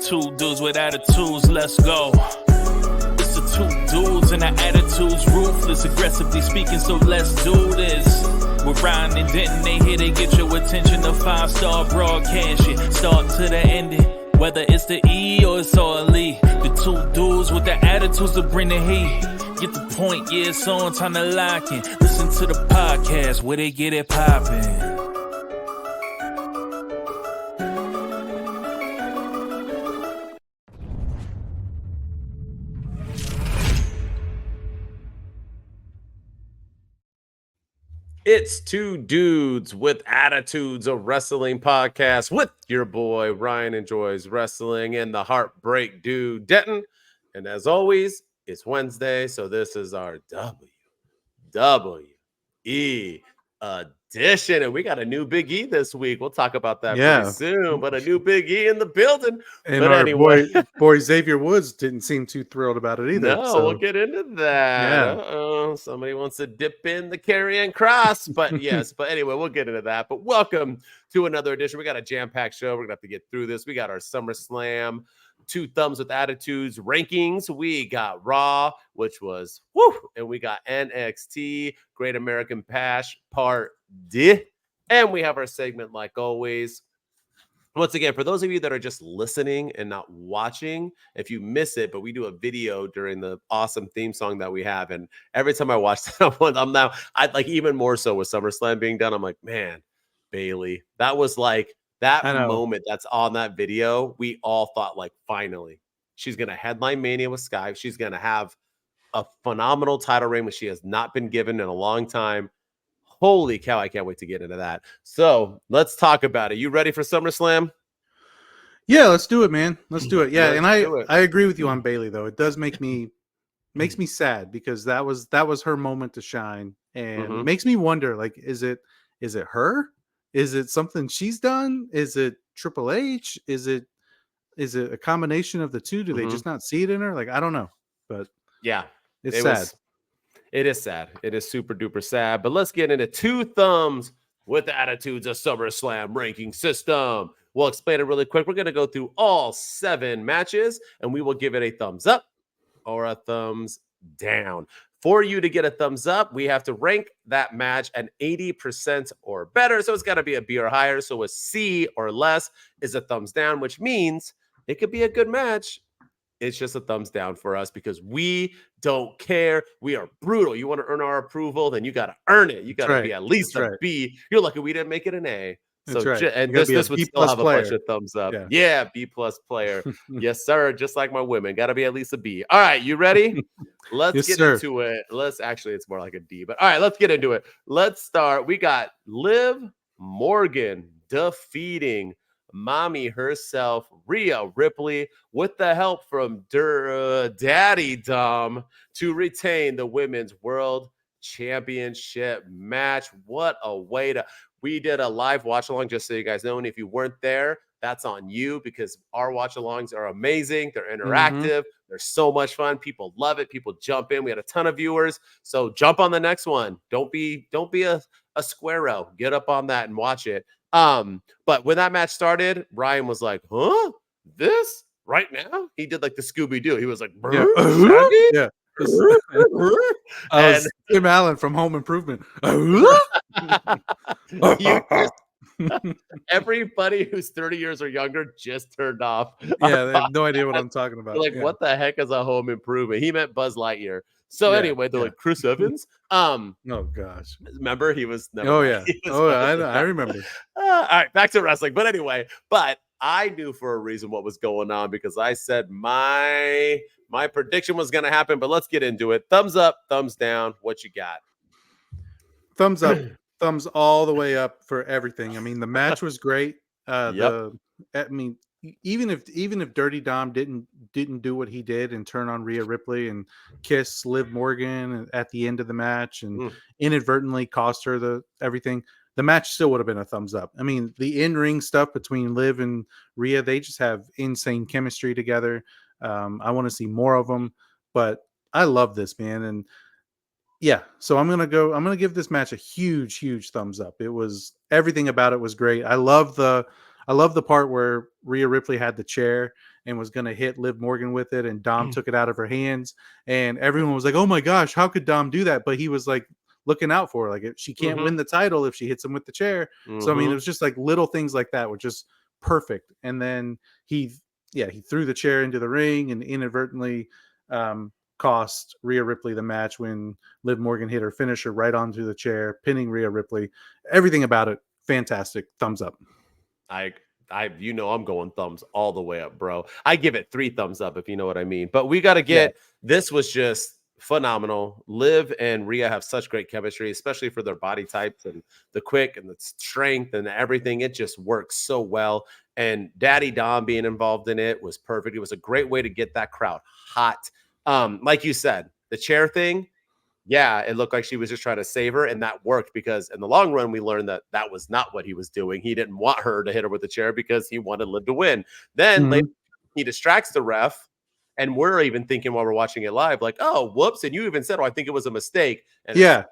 two dudes with attitudes, let's go. It's the two dudes and the attitudes, ruthless, aggressively speaking, so let's do this. With Ryan and Denton, they here to get your attention. The 5-star broadcast shit, start to the ending. Whether it's the E or it's all E. The two dudes with the attitudes to bring the heat. Get the point, yeah, it's on, time to lock in. Listen to the podcast where they get it poppin'. It's Two Dudes with Attitudes, a wrestling podcast with your boy Ryan Enjoys Wrestling and the Heartbreak Dude Denton. And as always, it's Wednesday, so this is our WWE edition. And we got a new Big E this week. We'll talk about that pretty soon, but a new Big E in the building. And but our anyway, boy Xavier Woods didn't seem too thrilled about it either. No, so. we'll get into that. Yeah. Uh-oh, somebody wants to dip in the carrying cross, but yes. But anyway, we'll get into that. But welcome to another edition. We got a jam-packed show. We're gonna have to get through this. We got our Summerslam Two Thumbs with Attitudes rankings. We got Raw, which was and we got NXT Great American Bash Part D, and we have our segment like always. Once again, for those of you that are just listening and not watching, if you miss it, but we do a video during the awesome theme song that we have, and every time I watch that, I like even more so with SummerSlam being done. I'm like, man, Bayley, that was like that moment that's on that video. We all thought like, finally, she's gonna headline Mania with Sky. She's gonna have a phenomenal title reign, which she has not been given in a long time. Holy cow, I can't wait to get into that. So let's talk about it. You ready for SummerSlam? Yeah, let's do it, man. Let's do it. Yeah, and I agree with you on Bayley, though. It does makes me sad because that was her moment to shine, and makes me wonder, like, is it her? Is it something she's done? Is it Triple H? Is it a combination of the two? Do they just not see it in her? Like, I don't know, but yeah, it's sad. It is sad. It is super duper sad. But let's get into Two Thumbs with Attitudes, a SummerSlam ranking system. We'll explain it really quick. We're going to go through all 7 matches, and we will give it a thumbs up or a thumbs down. For you to get a thumbs up, we have to rank that match an 80% or better. So it's got to be a B or higher. So a C or less is a thumbs down, which means it could be a good match. It's just a thumbs down for us because we don't care. We are brutal. You want to earn our approval, then you got to earn it. You got to be at least a B. You're lucky we didn't make it an A. So and this would still have a bunch of thumbs up. Yeah, B+ player. Yes, sir. Just like my women. Got to be at least a B. All right, you ready? Let's get into it. It's more like a D. But all right, let's get into it. Let's start. We got Liv Morgan defeating mommy herself, Rhea Ripley, with the help from Daddy Dom to retain the Women's World Championship match. What a way to... We did a live watch-along, just so you guys know, and if you weren't there, that's on you because our watch-alongs are amazing. They're interactive. They're so much fun. People love it. People jump in. We had a ton of viewers, so jump on the next one. Don't be a square-o. Get up on that and watch it. But when that match started, Ryan was like, huh? This? Right now? He did like the Scooby-Doo. He was like, yeah. And Tim Allen from Home Improvement. Everybody who's 30 years or younger just turned off. Yeah, they have no idea what I'm talking about. Like, what the heck is a Home Improvement? He meant Buzz Lightyear. So anyway, they're like, Chris Evans. Oh gosh, remember he was. I remember. All right, back to wrestling. But anyway, I knew for a reason what was going on because I said my prediction was going to happen. But let's get into it. Thumbs up, thumbs down. What you got? Thumbs up, thumbs all the way up for everything. I mean, the match was great. Even if Dirty Dom didn't do what he did and turn on Rhea Ripley and kiss Liv Morgan at the end of the match and inadvertently cost her everything, the match still would have been a thumbs up. I mean, the in-ring stuff between Liv and Rhea, they just have insane chemistry together. I want to see more of them, but I love this, man. And yeah, so I'm going to give this match a huge thumbs up. It was, everything about it was great. I love the I love the part where Rhea Ripley had the chair and was going to hit Liv Morgan with it, and Dom took it out of her hands, and everyone was like, "Oh my gosh, how could Dom do that?" But he was like looking out for her. Like, she can't win the title if she hits him with the chair. So I mean, it was just like little things like that were just perfect. And then he threw the chair into the ring and inadvertently cost Rhea Ripley the match when Liv Morgan hit her finisher right onto the chair, pinning Rhea Ripley. Everything about it, fantastic. Thumbs up. I'm going thumbs all the way up, bro. I give it 3 thumbs up, if you know what I mean. But we got to get, this was just phenomenal. Liv and Rhea have such great chemistry, especially for their body types and the quick and the strength and everything. It just works so well. And Daddy Dom being involved in it was perfect. It was a great way to get that crowd hot. Like you said, the chair thing, yeah, it looked like she was just trying to save her, and that worked because in the long run, we learned that that was not what he was doing. He didn't want her to hit her with the chair because he wanted Liv to win. Then later, he distracts the ref, and we're even thinking while we're watching it live, like, "Oh, whoops!" And you even said, "Oh, I think it was a mistake." And said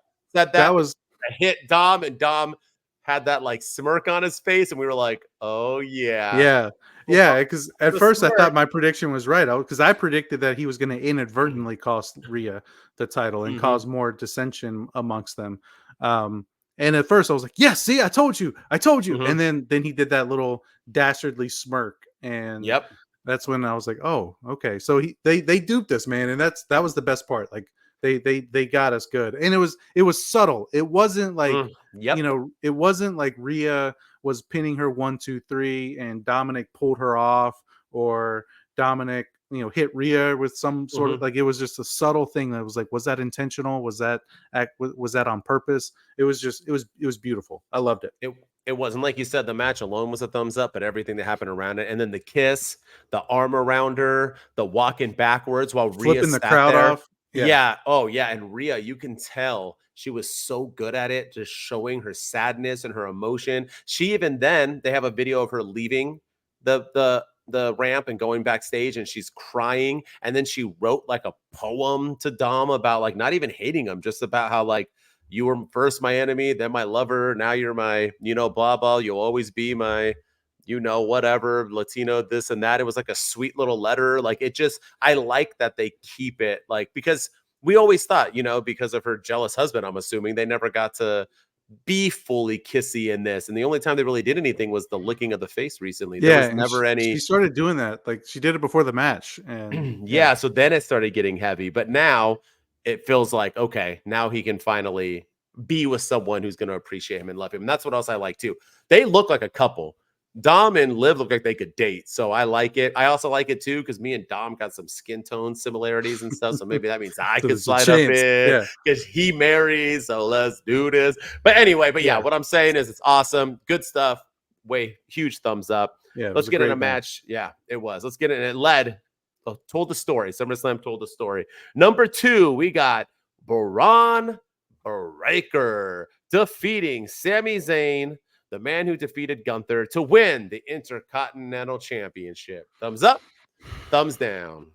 that was a hit Dom, and Dom had that like smirk on his face, and we were like, "Oh yeah, yeah." Because at first I thought my prediction was right, because I predicted that he was going to inadvertently cost Rhea the title and cause more dissension amongst them. And at first I was like, "Yes, see, I told you." And then he did that little dastardly smirk, and that's when I was like, "Oh, okay." So they duped us, man, and that was the best part. Like, they got us good, and it was subtle. It wasn't like it wasn't like Rhea was pinning her 1, 2, 3, and Dominik pulled her off, or Dominik hit Rhea with some sort of, like, it was just a subtle thing that was like, was that intentional? Was that on purpose? It was beautiful. I loved it. It wasn't, like you said, the match alone was a thumbs up, but everything that happened around it, and then the kiss, the arm around her, the walking backwards while Rhea flipping the sat crowd there. off. Yeah. Oh, yeah. And Rhea, you can tell she was so good at it, just showing her sadness and her emotion. She even then, they have a video of her leaving the ramp and going backstage, and she's crying. And then she wrote like a poem to Dom about like not even hating him, just about how like, you were first my enemy, then my lover, now you're my, blah, blah. You'll always be my, whatever, Latino, this and that. It was like a sweet little letter. Like, I like that they keep it, like, because we always thought, because of her jealous husband, I'm assuming they never got to be fully kissy in this. And the only time they really did anything was the licking of the face recently. There was never any. She started doing that. Like, she did it before the match. And so then it started getting heavy. But now it feels like, okay, now he can finally be with someone who's going to appreciate him and love him. And that's what else I like too. They look like a couple. Dom and Liv look like they could date. So I like it. I also like it too, because me and Dom got some skin tone similarities and stuff. So maybe that means I could slide up in because he marries. So let's do this. But anyway, what I'm saying is it's awesome. Good stuff. Huge thumbs up. Yeah, let's get in a match. Yeah, it was. Let's get in. It told the story. SummerSlam told the story. Number 2, we got Bron Breakker defeating Sami Zayn, the man who defeated Gunther, to win the Intercontinental Championship. Thumbs up, thumbs down.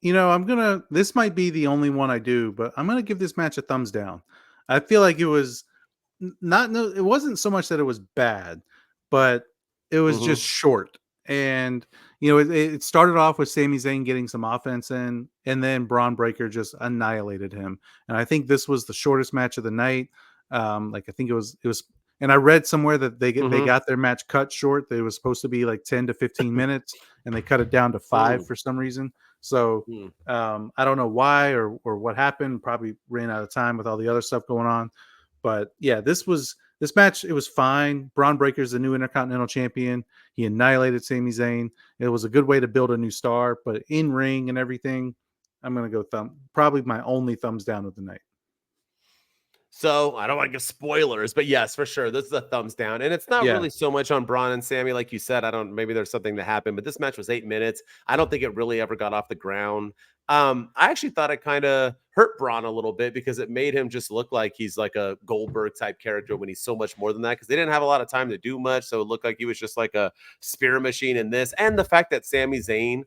This might be the only one I do, but I'm gonna give this match a thumbs down. I feel like it was it wasn't so much that it was bad, but it was just short. And it started off with Sami Zayn getting some offense in, and then Bron Breakker just annihilated him. And I think this was the shortest match of the night. I think it was. And I read somewhere that they got their match cut short. They was supposed to be like 10 to 15 minutes, and they cut it down to 5 for some reason. So I don't know why or what happened. Probably ran out of time with all the other stuff going on. But yeah, this match, it was fine. Bron Breakker's the new Intercontinental Champion. He annihilated Sami Zayn. It was a good way to build a new star, but in ring and everything, I'm going to go probably my only thumbs down of the night. So I don't want to give spoilers, but yes, for sure, this is a thumbs down. And it's not really so much on Bron and Sami, like you said. Maybe there's something that happened, but this match was 8 minutes. I don't think it really ever got off the ground. I actually thought it kind of hurt Bron a little bit, because it made him just look like he's like a Goldberg type character when he's so much more than that, because they didn't have a lot of time to do much. So it looked like he was just like a spear machine in this. And the fact that Sami Zayn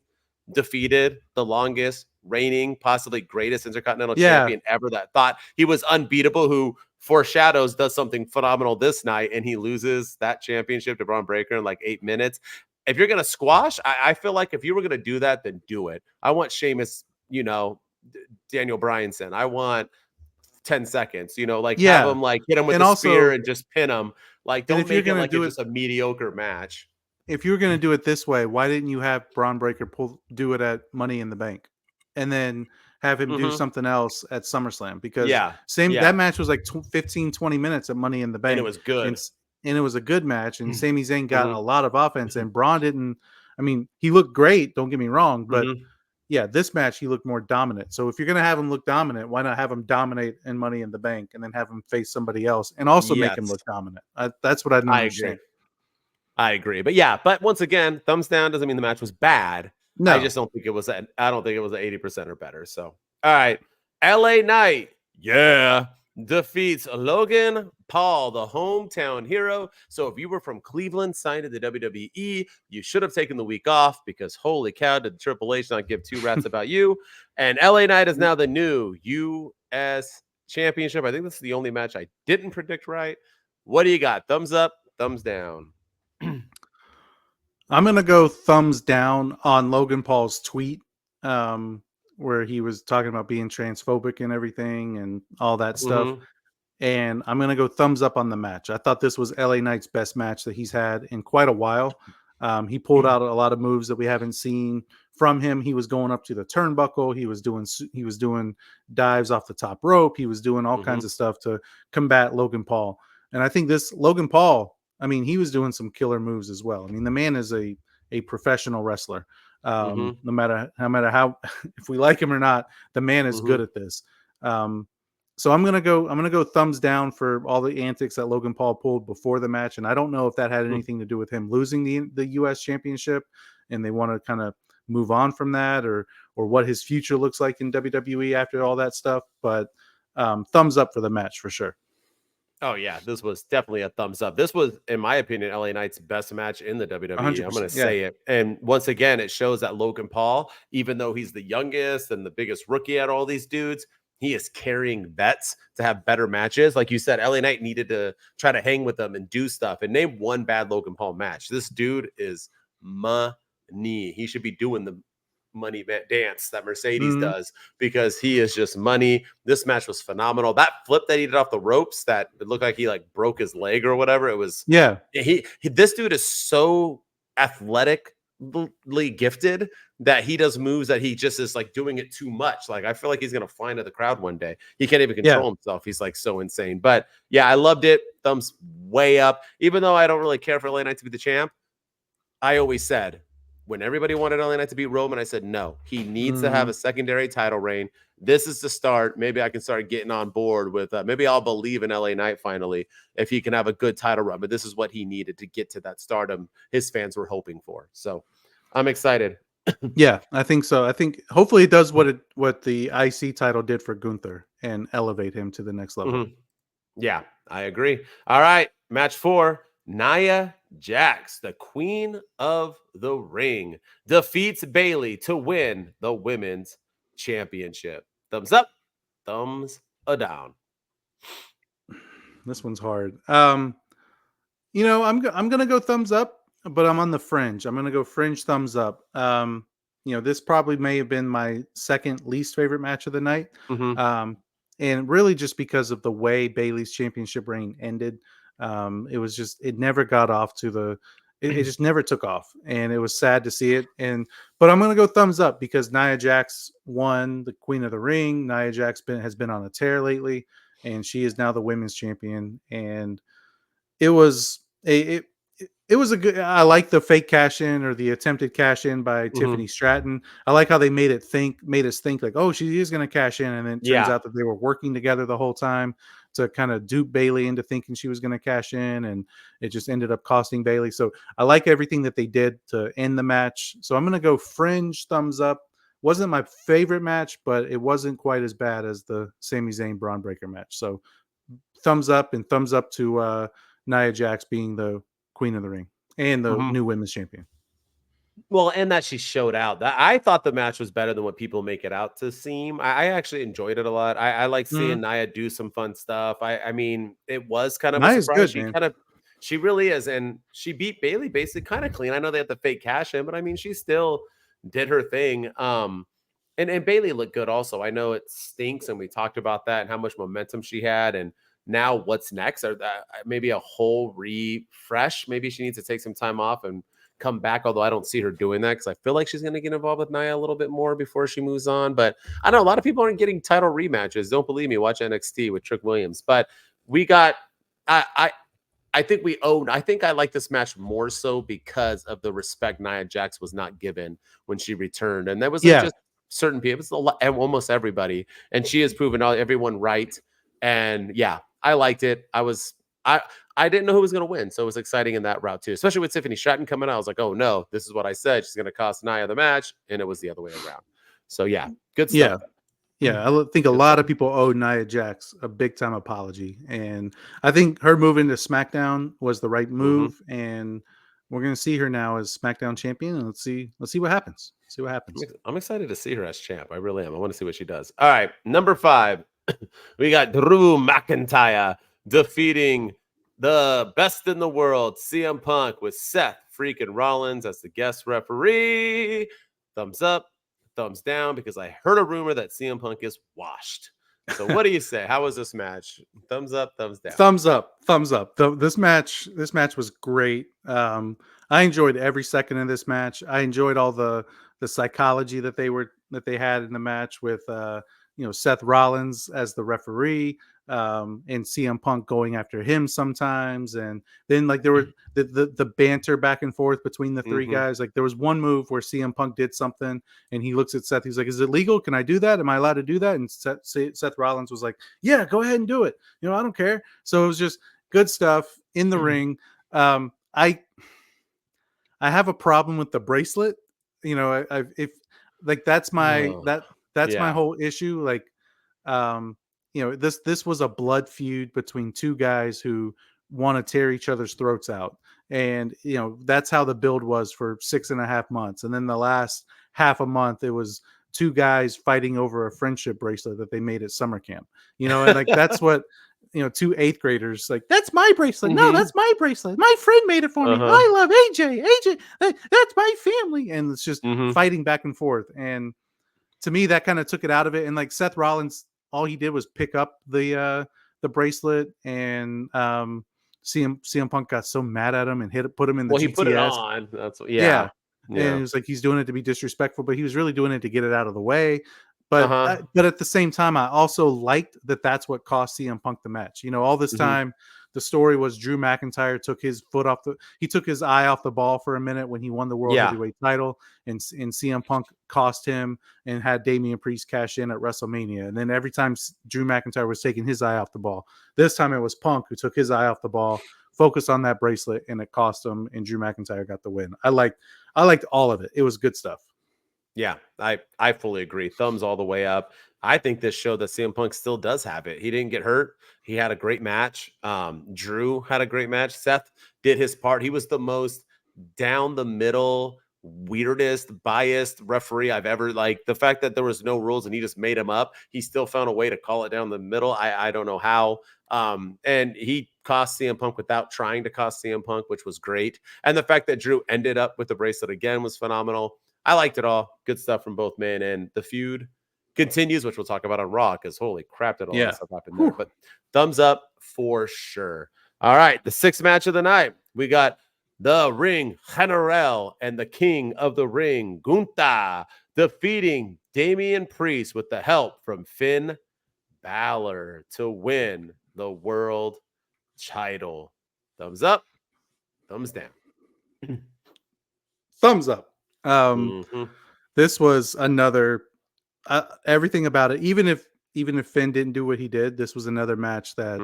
defeated the longest reigning, possibly greatest Intercontinental Yeah. champion ever that thought he was unbeatable, who foreshadows does something phenomenal this night, and he loses that championship to Bron Breakker in like 8 minutes. If you're going to squash, I feel like if you were going to do that, then do it. I want Sheamus, Daniel Bryanson. I want 10 seconds, have him like hit him with And the also, spear and just pin him. Like, and don't if you're make it gonna like do it's just a mediocre match. if you were going to do it this way, why didn't you have Bron Breakker do it at Money in the Bank and then have him do something else at SummerSlam? Because that match was like 15, 20 minutes at Money in the Bank. And it was good. And it was a good match. And Sami Zayn got a lot of offense. And Braun didn't. I mean, he looked great. Don't get me wrong. But yeah, this match, he looked more dominant. So if you're going to have him look dominant, why not have him dominate in Money in the Bank and then have him face somebody else and also make him look dominant? That's what I don't understand. I agree. But once again, thumbs down doesn't mean the match was bad. No. I just don't think it was I don't think it was 80% or better. So, all right. LA Knight, defeats Logan Paul, the hometown hero. So if you were from Cleveland, signed to the WWE, you should have taken the week off because holy cow, did Triple H not give two rats about you? And LA Knight is now the new US Championship. I think this is the only match I didn't predict right. What do you got? Thumbs up, thumbs down? I'm going to go thumbs down on Logan Paul's tweet where he was talking about being transphobic and everything and all that stuff. And I'm going to go thumbs up on the match. I thought this was LA Knight's best match that he's had in quite a while. He pulled out a lot of moves that we haven't seen from him. He was going up to the turnbuckle. He was doing dives off the top rope. He was doing all kinds of stuff to combat Logan Paul. And I think this Logan Paul, I mean, he was doing some killer moves as well. I mean, the man is a professional wrestler. No matter how, if we like him or not, the man is good at this. So I'm gonna go thumbs down for all the antics that Logan Paul pulled before the match, and I don't know if that had anything to do with him losing the U.S. Championship, and they want to kind of move on from that, or what his future looks like in WWE after all that stuff. But thumbs up for the match for sure. Oh yeah, this was definitely a thumbs up. This was, in my opinion, LA Knight's best match in the WWE. I'm going to say it. And once again, it shows that Logan Paul, even though he's the youngest and the biggest rookie out of all these dudes, he is carrying vets to have better matches. Like you said, LA Knight needed to try to hang with them and do stuff. And name one bad Logan Paul match. This dude is money. He should be doing the money dance that Mercedes does because he is just money. This match was phenomenal. That flip that he did off the ropes, that it looked like he like broke his leg or whatever. It was this dude is so athletically gifted that he does moves that he just is like doing it too much. Like I feel like he's gonna fly into the crowd one day. He can't even control himself. He's like so insane. But yeah, I loved it. Thumbs way up. Even though I don't really care for LA Knight to be the champ, I always said, when everybody wanted LA Knight to beat Roman, I said, no, he needs to have a secondary title reign. This is the start. Maybe I can start getting on board with, maybe I'll believe in LA Knight finally, if he can have a good title run. But this is what he needed to get to that stardom his fans were hoping for. So I'm excited. Yeah, I think so. I think hopefully it does what the IC title did for Gunther and elevate him to the next level. Yeah, I agree. All right, match 4. Nia Jax, the queen of the ring, defeats Bayley to win the women's championship. Thumbs up, thumbs down. This one's hard. I'm gonna go thumbs up, but I'm on the fringe. I'm gonna go fringe thumbs up. This probably may have been my second least favorite match of the night. And really just because of the way Bayley's championship reign ended. It never got off to it just never took off, and it was sad to see it. But I'm gonna go thumbs up because Nia Jax won the Queen of the Ring. Nia Jax has been on a tear lately, and she is now the women's champion. And it was a good. I like the fake cash in or the attempted cash in by Tiffany Stratton. I like how they made us think like, oh, she is going to cash in, and then it turns out that they were working together the whole time to kind of dupe Bayley into thinking she was going to cash in, and it just ended up costing Bayley. So I like everything that they did to end the match. So I'm going to go fringe thumbs up. Wasn't my favorite match, but it wasn't quite as bad as the Sami Zayn Bron Breakker match. So thumbs up, and thumbs up to Nia Jax being the Queen of the Ring and the new women's champion. Well, and that she showed out. That I thought the match was better than what people make it out to seem. I actually enjoyed it a lot. I like seeing Nia do some fun stuff. I mean, it was kind of a Nia's surprise. good, man. She really is, and she beat Bayley basically kind of clean. I know they had the fake cash in, but I mean, she still did her thing. And Bayley looked good also. I know it stinks, and we talked about that and how much momentum she had, and now what's next? Or that maybe a whole refresh? Maybe she needs to take some time off and come back, although I don't see her doing that because I feel like she's going to get involved with Nia a little bit more before she moves on. But I know a lot of people aren't getting title rematches. Don't believe me, watch NXT with Trick Williams. But we got I think we own. I think I like this match more so because of the respect Nia Jax was not given when she returned, and that wasn't just certain people; it's a lot, almost everybody. And she has proven everyone right. And yeah, I liked it. I didn't know who was going to win, so it was exciting in that route too. Especially with Tiffany Stratton coming out, I was like, oh no, this is what I said. She's going to cost Nia the match, and it was the other way around. So yeah, good stuff. Yeah, I think a lot of people owe Nia Jax a big time apology, and I think her move into SmackDown was the right move. And we're going to see her now as SmackDown champion, and let's see what happens. See what happens. I'm excited to see her as champ. I really am. I want to see what she does. All right, number 5, we got Drew McIntyre defeating the best in the world, CM Punk, with Seth freaking Rollins as the guest referee. Thumbs up, thumbs down, because I heard a rumor that CM Punk is washed. So what do you say? How was this match? Thumbs up, thumbs down. Thumbs up, thumbs up. This match was great. I enjoyed every second of this match. I enjoyed all the psychology that they had in the match with Seth Rollins as the referee, and CM Punk going after him sometimes, and then like there were the banter back and forth between the three guys. Like there was one move where CM Punk did something, and he looks at Seth. He's like, "Is it legal? Can I do that? Am I allowed to do that?" And Seth Rollins was like, "Yeah, go ahead and do it. I don't care." So it was just good stuff in the ring. I have a problem with the bracelet. If like that's my my whole issue. Like, this was a blood feud between two guys who want to tear each other's throats out. And, that's how the build was for 6.5 months. And then the last half a month, it was two guys fighting over a friendship bracelet that they made at summer camp, and like, that's what, two 8th graders, like, that's my bracelet. No, that's my bracelet. My friend made it for me. I love AJ. That's my family. And it's just fighting back and forth. And to me, that kind of took it out of it. And like Seth Rollins, all he did was pick up the bracelet, and CM Punk got so mad at him and put him in the GTS. He put it on. That's yeah. And it was like he's doing it to be disrespectful, but he was really doing it to get it out of the way. But but at the same time, I also liked that that's what cost CM Punk the match. All this time, the story was Drew McIntyre took his eye off the ball for a minute when he won the World Heavyweight title, and CM Punk cost him and had Damian Priest cash in at WrestleMania. And then every time Drew McIntyre was taking his eye off the ball, this time it was Punk who took his eye off the ball, focused on that bracelet, and it cost him, and Drew McIntyre got the win. I liked all of it. It was good stuff. Yeah, I fully agree. Thumbs all the way up. I think this showed that CM Punk still does have it. He didn't get hurt. He had a great match. Drew had a great match. Seth did his part. He was the most down the middle, weirdest, biased referee I've ever, like, the fact that there was no rules and he just made them up. He still found a way to call it down the middle. I don't know how. And he cost CM Punk without trying to cost CM Punk, which was great. And the fact that Drew ended up with the bracelet again was phenomenal. I liked it all. Good stuff from both men. And the feud continues, which we'll talk about on Raw, because holy crap, did all that stuff happen there. But thumbs up for sure. All right, the 6th match of the night. We got the Ring General and the King of the Ring, Gunther, defeating Damian Priest with the help from Finn Balor to win the world title. Thumbs up, thumbs down. Thumbs up. This was another everything about it. Even if Finn didn't do what he did, this was another match that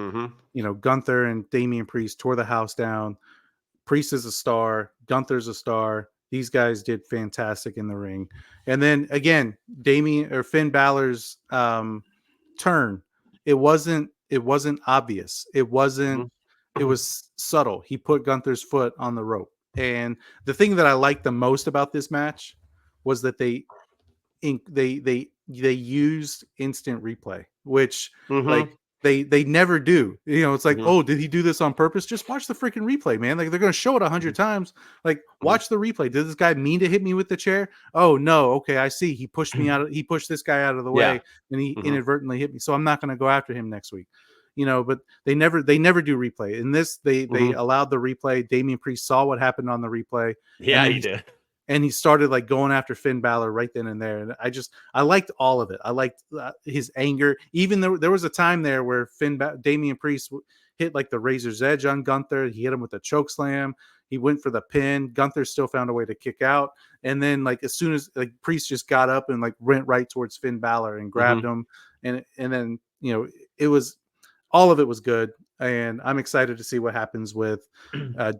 Gunther and Damian Priest tore the house down. Priest is a star. Gunther's a star. These guys did fantastic in the ring. And then again, Finn Balor's turn. It wasn't obvious. It wasn't. It was subtle. He put Gunther's foot on the rope. And the thing that I liked the most about this match was that they used instant replay, which Mm-hmm. like they never do. It's like, Mm-hmm. oh, did he do this on purpose? Just watch the freaking replay, man. Like they're gonna show it 100 times. Like watch the replay. Did this guy mean to hit me with the chair? Oh no, okay, I see. He pushed me out. He pushed this guy out of the Yeah. way, and he Mhm. inadvertently hit me. So I'm not gonna go after him next week. But they never do replay. In this, they allowed the replay. Damian Priest saw what happened on the replay. Yeah, then he did. And he started like going after Finn Balor right then and there. And I liked all of it. I liked his anger. Even though there was a time there where Damian Priest hit like the razor's edge on Gunther. He hit him with a choke slam. He went for the pin. Gunther still found a way to kick out. And then like as soon as like Priest just got up and like went right towards Finn Balor and grabbed him. And then, it was, all of it was good. And I'm excited to see what happens with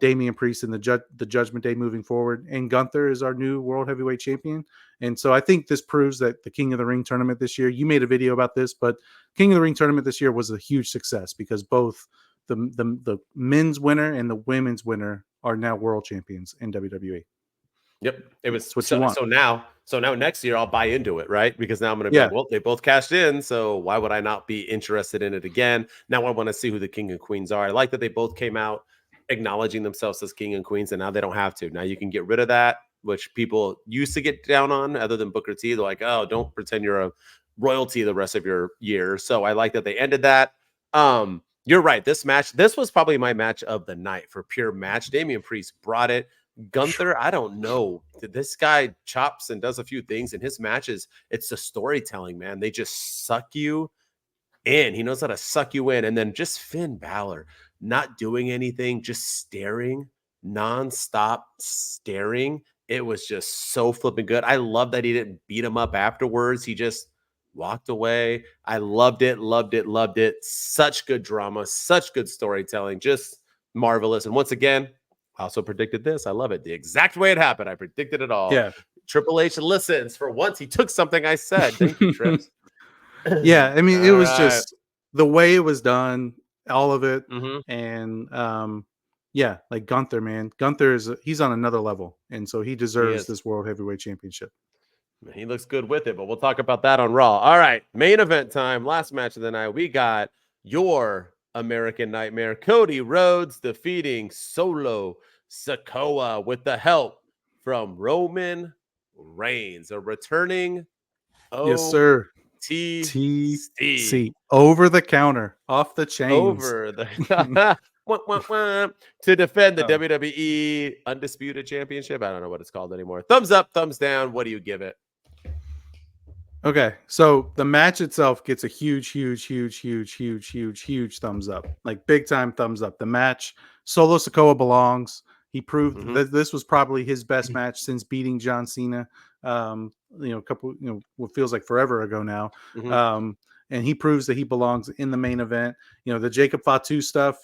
Damian Priest and the Judgment Day moving forward. And Gunther is our new World Heavyweight Champion. And so I think this proves that the King of the Ring tournament this year, you made a video about this, but King of the Ring tournament this year was a huge success because both the men's winner and the women's winner are now world champions in WWE. Yep. It was That's what you want. So now next year I'll buy into it, right? Because now I'm going to be like, well, they both cashed in, so why would I not be interested in it again? Now I want to see who the king and queens are. I like that they both came out acknowledging themselves as king and queens, and now they don't have to. Now you can get rid of that, which people used to get down on, other than Booker T. They're like, oh, don't pretend you're a royalty the rest of your year. So I like that they ended that. You're right. This was probably my match of the night for pure match. Damian Priest brought it. Gunther, I don't know. This guy chops and does a few things in his matches. It's the storytelling, man. They just suck you in. He knows how to suck you in. And then just Finn Balor not doing anything, just staring, nonstop staring. It was just so flipping good. I love that he didn't beat him up afterwards. He just walked away. I loved it, loved it, loved it. Such good drama, such good storytelling, just marvelous. And once again, I also predicted this. I love it. The exact way it happened. I predicted it all. Yeah. Triple H listens. For once, he took something I said. Thank you, Trips. Yeah. I mean, it was just the way it was done, all of it. Mm-hmm. And yeah, like Gunther, man. Gunther he's on another level. And so he deserves this World Heavyweight Championship. He looks good with it, but we'll talk about that on Raw. All right. Main event time. Last match of the night. We got your American Nightmare, Cody Rhodes defeating Solo Sikoa with the help from Roman Reigns, a returning yes, sir. TC over the counter, off the chains, over the to defend the WWE Undisputed Championship. I don't know what it's called anymore. Thumbs up, thumbs down. What do you give it? Okay, so the match itself gets a huge thumbs up, like big time thumbs up. The match, Solo Sikoa belongs. He proved that this was probably his best match since beating John Cena. What feels like forever ago now. And he proves that he belongs in the main event. The Jacob Fatu stuff.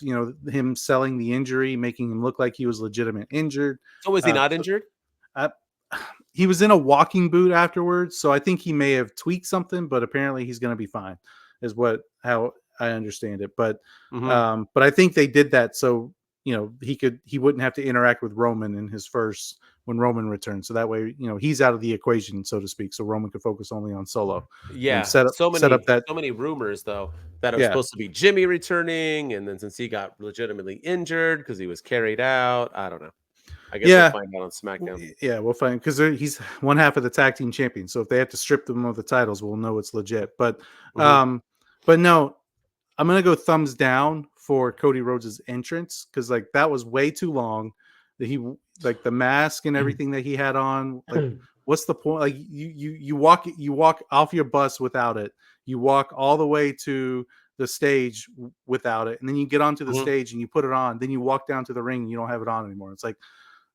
Him selling the injury, making him look like he was legitimate injured. So was he not injured? He was in a walking boot afterwards, so I think he may have tweaked something, but apparently he's going to be fine, is how I understand it. But but I think they did that so he wouldn't have to interact with Roman in his first when Roman returned, so that way he's out of the equation, so to speak, so Roman could focus only on Solo. Yeah, set up so many rumors though that it was supposed to be Jimmy returning, and then since he got legitimately injured because he was carried out, I don't know. I guess we'll find out on SmackDown. Yeah, we'll find because he's one half of the tag team champion. So if they have to strip them of the titles, we'll know it's legit. But but no, I'm gonna go thumbs down for Cody Rhodes' entrance because like that was way too long. That the mask and everything that he had on. Like, what's the point? Like you walk off your bus without it. You walk all the way to the stage without it, and then you get onto the stage and you put it on. Then you walk down to the ring and you don't have it on anymore. It's like,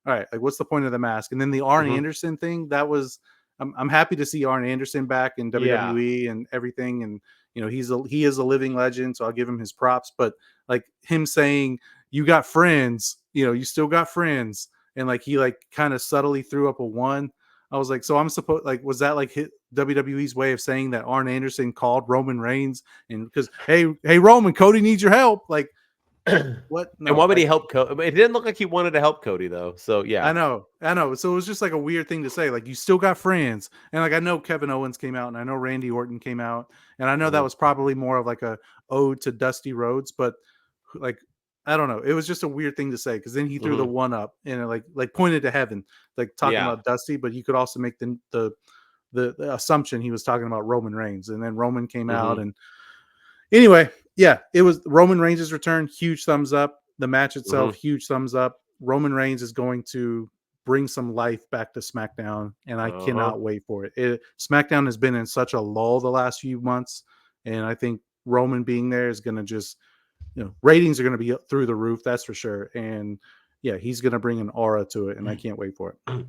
all right, like what's the point of the mask? And then the Arn Anderson thing, that was I'm happy to see Arn Anderson back in WWE and everything. And he is a living legend, so I'll give him his props. But like him saying, you got friends, you still got friends, and like he like kind of subtly threw up a 1. I was like, so I'm supposed like, was that like WWE's way of saying that Arn Anderson called Roman Reigns and because hey Roman, Cody needs your help? Like, What? And No, why would he like, help Cody? It didn't look like he wanted to help Cody though. So yeah. I know. So it was just like a weird thing to say. Like, you still got friends, and like I know Kevin Owens came out, and I know Randy Orton came out, and I know that Mhm. was probably more of like a ode to Dusty Rhodes, but like, I don't know. It was just a weird thing to say because then he threw the Mhm. one up and it like pointed to heaven, like talking Yeah. about Dusty, but you could also make the assumption he was talking about Roman Reigns, and then Roman came out, Mhm. and anyway, yeah, it was Roman Reigns' return. Huge thumbs up. The match itself, Mhm. huge thumbs up. Roman Reigns is going to bring some life back to SmackDown, and I Uh-huh. cannot wait for it. SmackDown has been in such a lull the last few months, and I think Roman being there is going to just, ratings are going to be through the roof. That's for sure. And yeah, he's going to bring an aura to it, and I can't wait for it.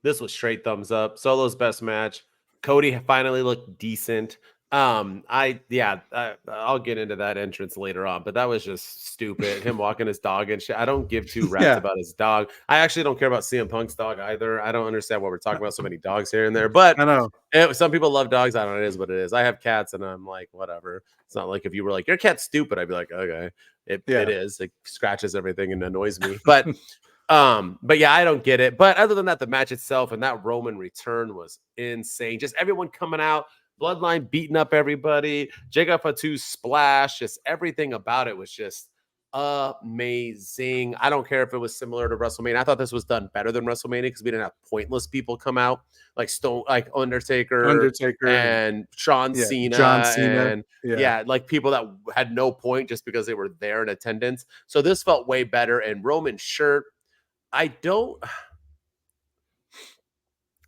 This was straight thumbs up. Solo's best match. Cody finally looked decent. I'll get into that entrance later on, but that was just stupid. Him walking his dog and shit. I don't give two rats Yeah, about his dog. I actually don't care about CM Punk's dog either. I don't understand why we're talking about so many dogs here and there, but I know. some people love dogs. I don't know. It is what it is. I have cats, and I'm like, whatever. It's not like if you were like, your cat's stupid, I'd be like, okay, it Yeah, is. It scratches everything and annoys me, but yeah, I don't get it. But other than that, the match itself and that Roman return was insane. Just everyone coming out, Bloodline beating up everybody, Jacob Fatu's splash, just everything about it was just amazing. I don't care if it was similar to WrestleMania. I thought this was done better than WrestleMania because we didn't have pointless people come out like Undertaker Undertaker, and and Sean yeah, John Cena Cena. and Yeah, yeah, like people that had no point just because they were there in attendance. So this felt way better. And Roman's shirt, I don't.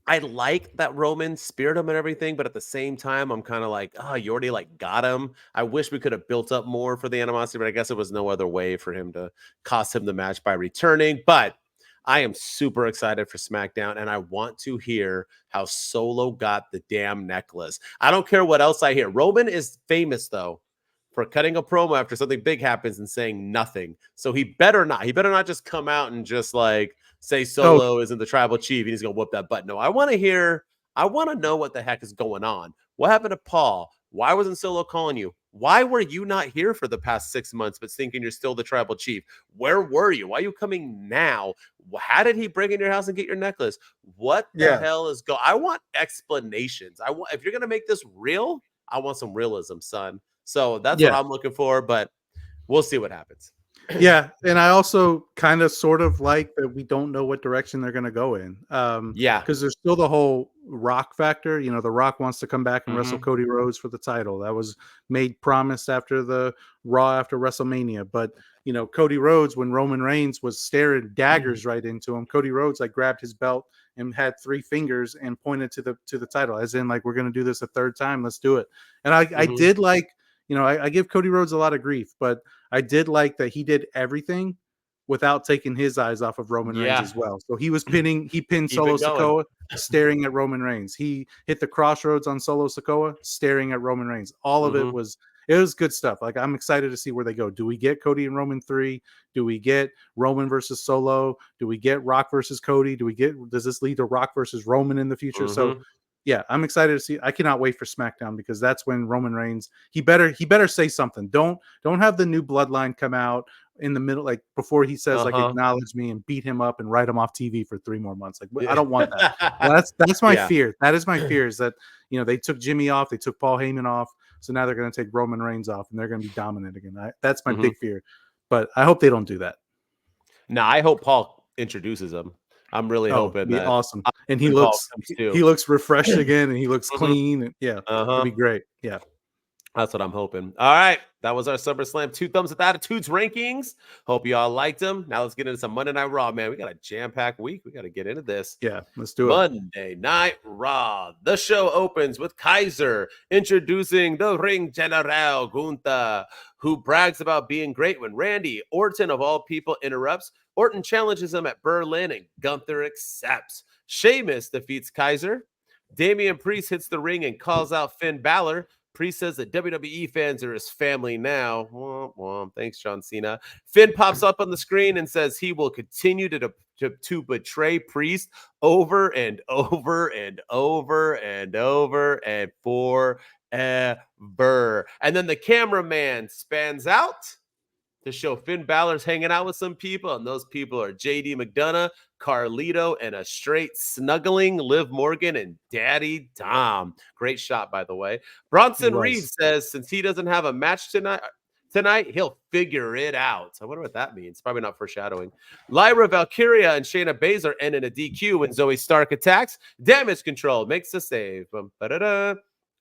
I like that Roman speared him and everything, but at the same time, I'm kind of like, oh, you already like got him. I wish we could have built up more for the animosity, but I guess it was no other way for him to cost him the match by returning. But I am super excited for SmackDown, and I want to hear how Solo got the damn necklace. I don't care what else I hear. Roman is famous though for cutting a promo after something big happens and saying nothing. So he better not. He better not just come out and just like say oh Solo isn't the tribal chief and he's gonna whoop that butt. No, I want to hear. I want to know what the heck is going on. What happened to Paul? Why wasn't Solo calling you? Why were you not here for the past 6 months, but thinking you're still the tribal chief? Where were you? Why are you coming now? How did he break in your house and get your necklace? What the yeah, hell is going? I want explanations. I want if you're gonna make this real, I want some realism, son. So that's what yeah. I'm looking for, but we'll see what happens. Yeah, and I also kind of sort of like that we don't know what direction they're going to go in. Yeah. Because there's still the whole Rock factor. The Rock wants to come back and wrestle Mhm. Cody Rhodes for the title. That was made promised after the Raw after WrestleMania. But Cody Rhodes, when Roman Reigns was staring daggers right into him, Cody Rhodes like grabbed his belt and had three fingers and pointed to the title, as in like, we're going to do this a third time. Let's do it. And I Mhm. did like, I give Cody Rhodes a lot of grief, but I did like that he did everything without taking his eyes off of Roman Reigns Yeah. as well. So he pinned Keep Solo it going. Sikoa, staring at Roman Reigns. He hit the crossroads on Solo Sikoa, staring at Roman Reigns. All of Mhm. it was good stuff. Like, I'm excited to see where they go. Do we get Cody and Roman 3? Do we get Roman versus Solo? Do we get Rock versus Cody? Does this lead to Rock versus Roman in the future? So Mhm. yeah, I'm excited to see. I cannot wait for SmackDown because that's when Roman Reigns. He better say something. Don't have the new bloodline come out in the middle, like before he says like, Uh-huh. acknowledge me, and beat him up and write him off TV for 3 more months. Like, I Yeah. don't want that. That's my Yeah. fear. That is my fear, is that they took Jimmy off, they took Paul Heyman off, so now they're going to take Roman Reigns off and they're going to be dominant again. That's my Mhm. big fear, but I hope they don't do that. Now, I hope Paul introduces him. I'm really Oh, it'd hoping be that awesome, I'm and hoping Paul comes too. he looks refreshed again, and he looks Mhm. clean, and yeah, it'd Uh-huh. be great. Yeah. That's what I'm hoping. All right. That was our SummerSlam 2 Thumbs with Attitudes rankings. Hope you all liked them. Now let's get into some Monday Night Raw, man. We got a jam-packed week. We got to get into this. Yeah, let's do it. Monday Night Raw. The show opens with Kaiser introducing the Ring General Gunther, who brags about being great when Randy Orton, of all people, interrupts. Orton challenges him at Berlin, and Gunther accepts. Sheamus defeats Kaiser. Damian Priest hits the ring and calls out Finn Balor. Priest says that WWE fans are his family now. Womp, womp. Thanks, John Cena. Finn pops up on the screen and says he will continue to betray Priest over and over and over and over and forever. And then the cameraman spans out to show Finn Balor's hanging out with some people, and those people are JD McDonough, Carlito, and a straight snuggling Liv Morgan and Daddy Dom. Great shot, by the way. Bronson Reed says since he doesn't have a match tonight, he'll figure it out. I wonder what that means. Probably not foreshadowing. Lyra Valkyria and Shayna Baszler end in a DQ when Zoe Stark attacks. Damage control makes the save.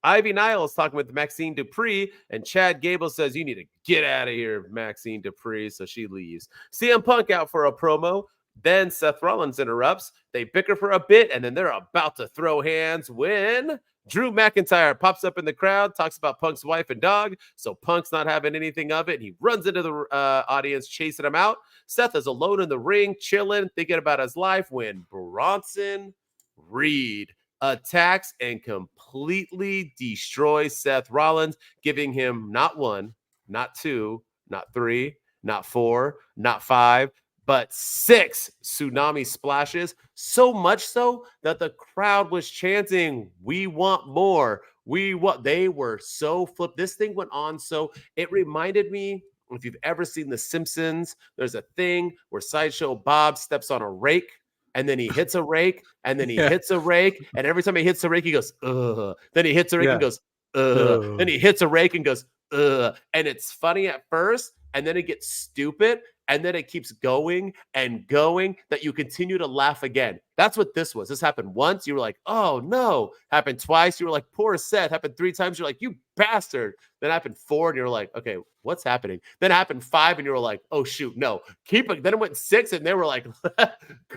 Ivy Niles talking with Maxine Dupree, and Chad Gable says, you need to get out of here, Maxine Dupree, so she leaves. CM Punk out for a promo. Then Seth Rollins interrupts. They bicker for a bit, and then they're about to throw hands when Drew McIntyre pops up in the crowd, talks about Punk's wife and dog, so Punk's not having anything of it. He runs into the audience, chasing him out. Seth is alone in the ring, chilling, thinking about his life when Bronson Reed attacks and completely destroys Seth Rollins, giving him not 1, not 2, not 3, not 4, not 5, but 6 tsunami splashes. So much so that the crowd was chanting, "We want more. We want." They were so flipped. This thing went on. So it reminded me, if you've ever seen The Simpsons, there's a thing where Sideshow Bob steps on a rake. And then he hits a rake, and then he hits a rake, and every time he hits a rake, he goes, ugh. Then he hits a rake and goes, ugh. Then he hits a rake and goes, ugh. And it's funny at first, and then it gets stupid, and then it keeps going and going that you continue to laugh again. That's what this was. This happened once. You were like, oh, no. Happened twice. You were like, poor Seth. Happened 3 times. You're like, you bastard. Then happened 4, and you're like, okay, what's happening? Then it happened 5, and you were like, oh, shoot, no. Keep it. Then it went 6, and they were like,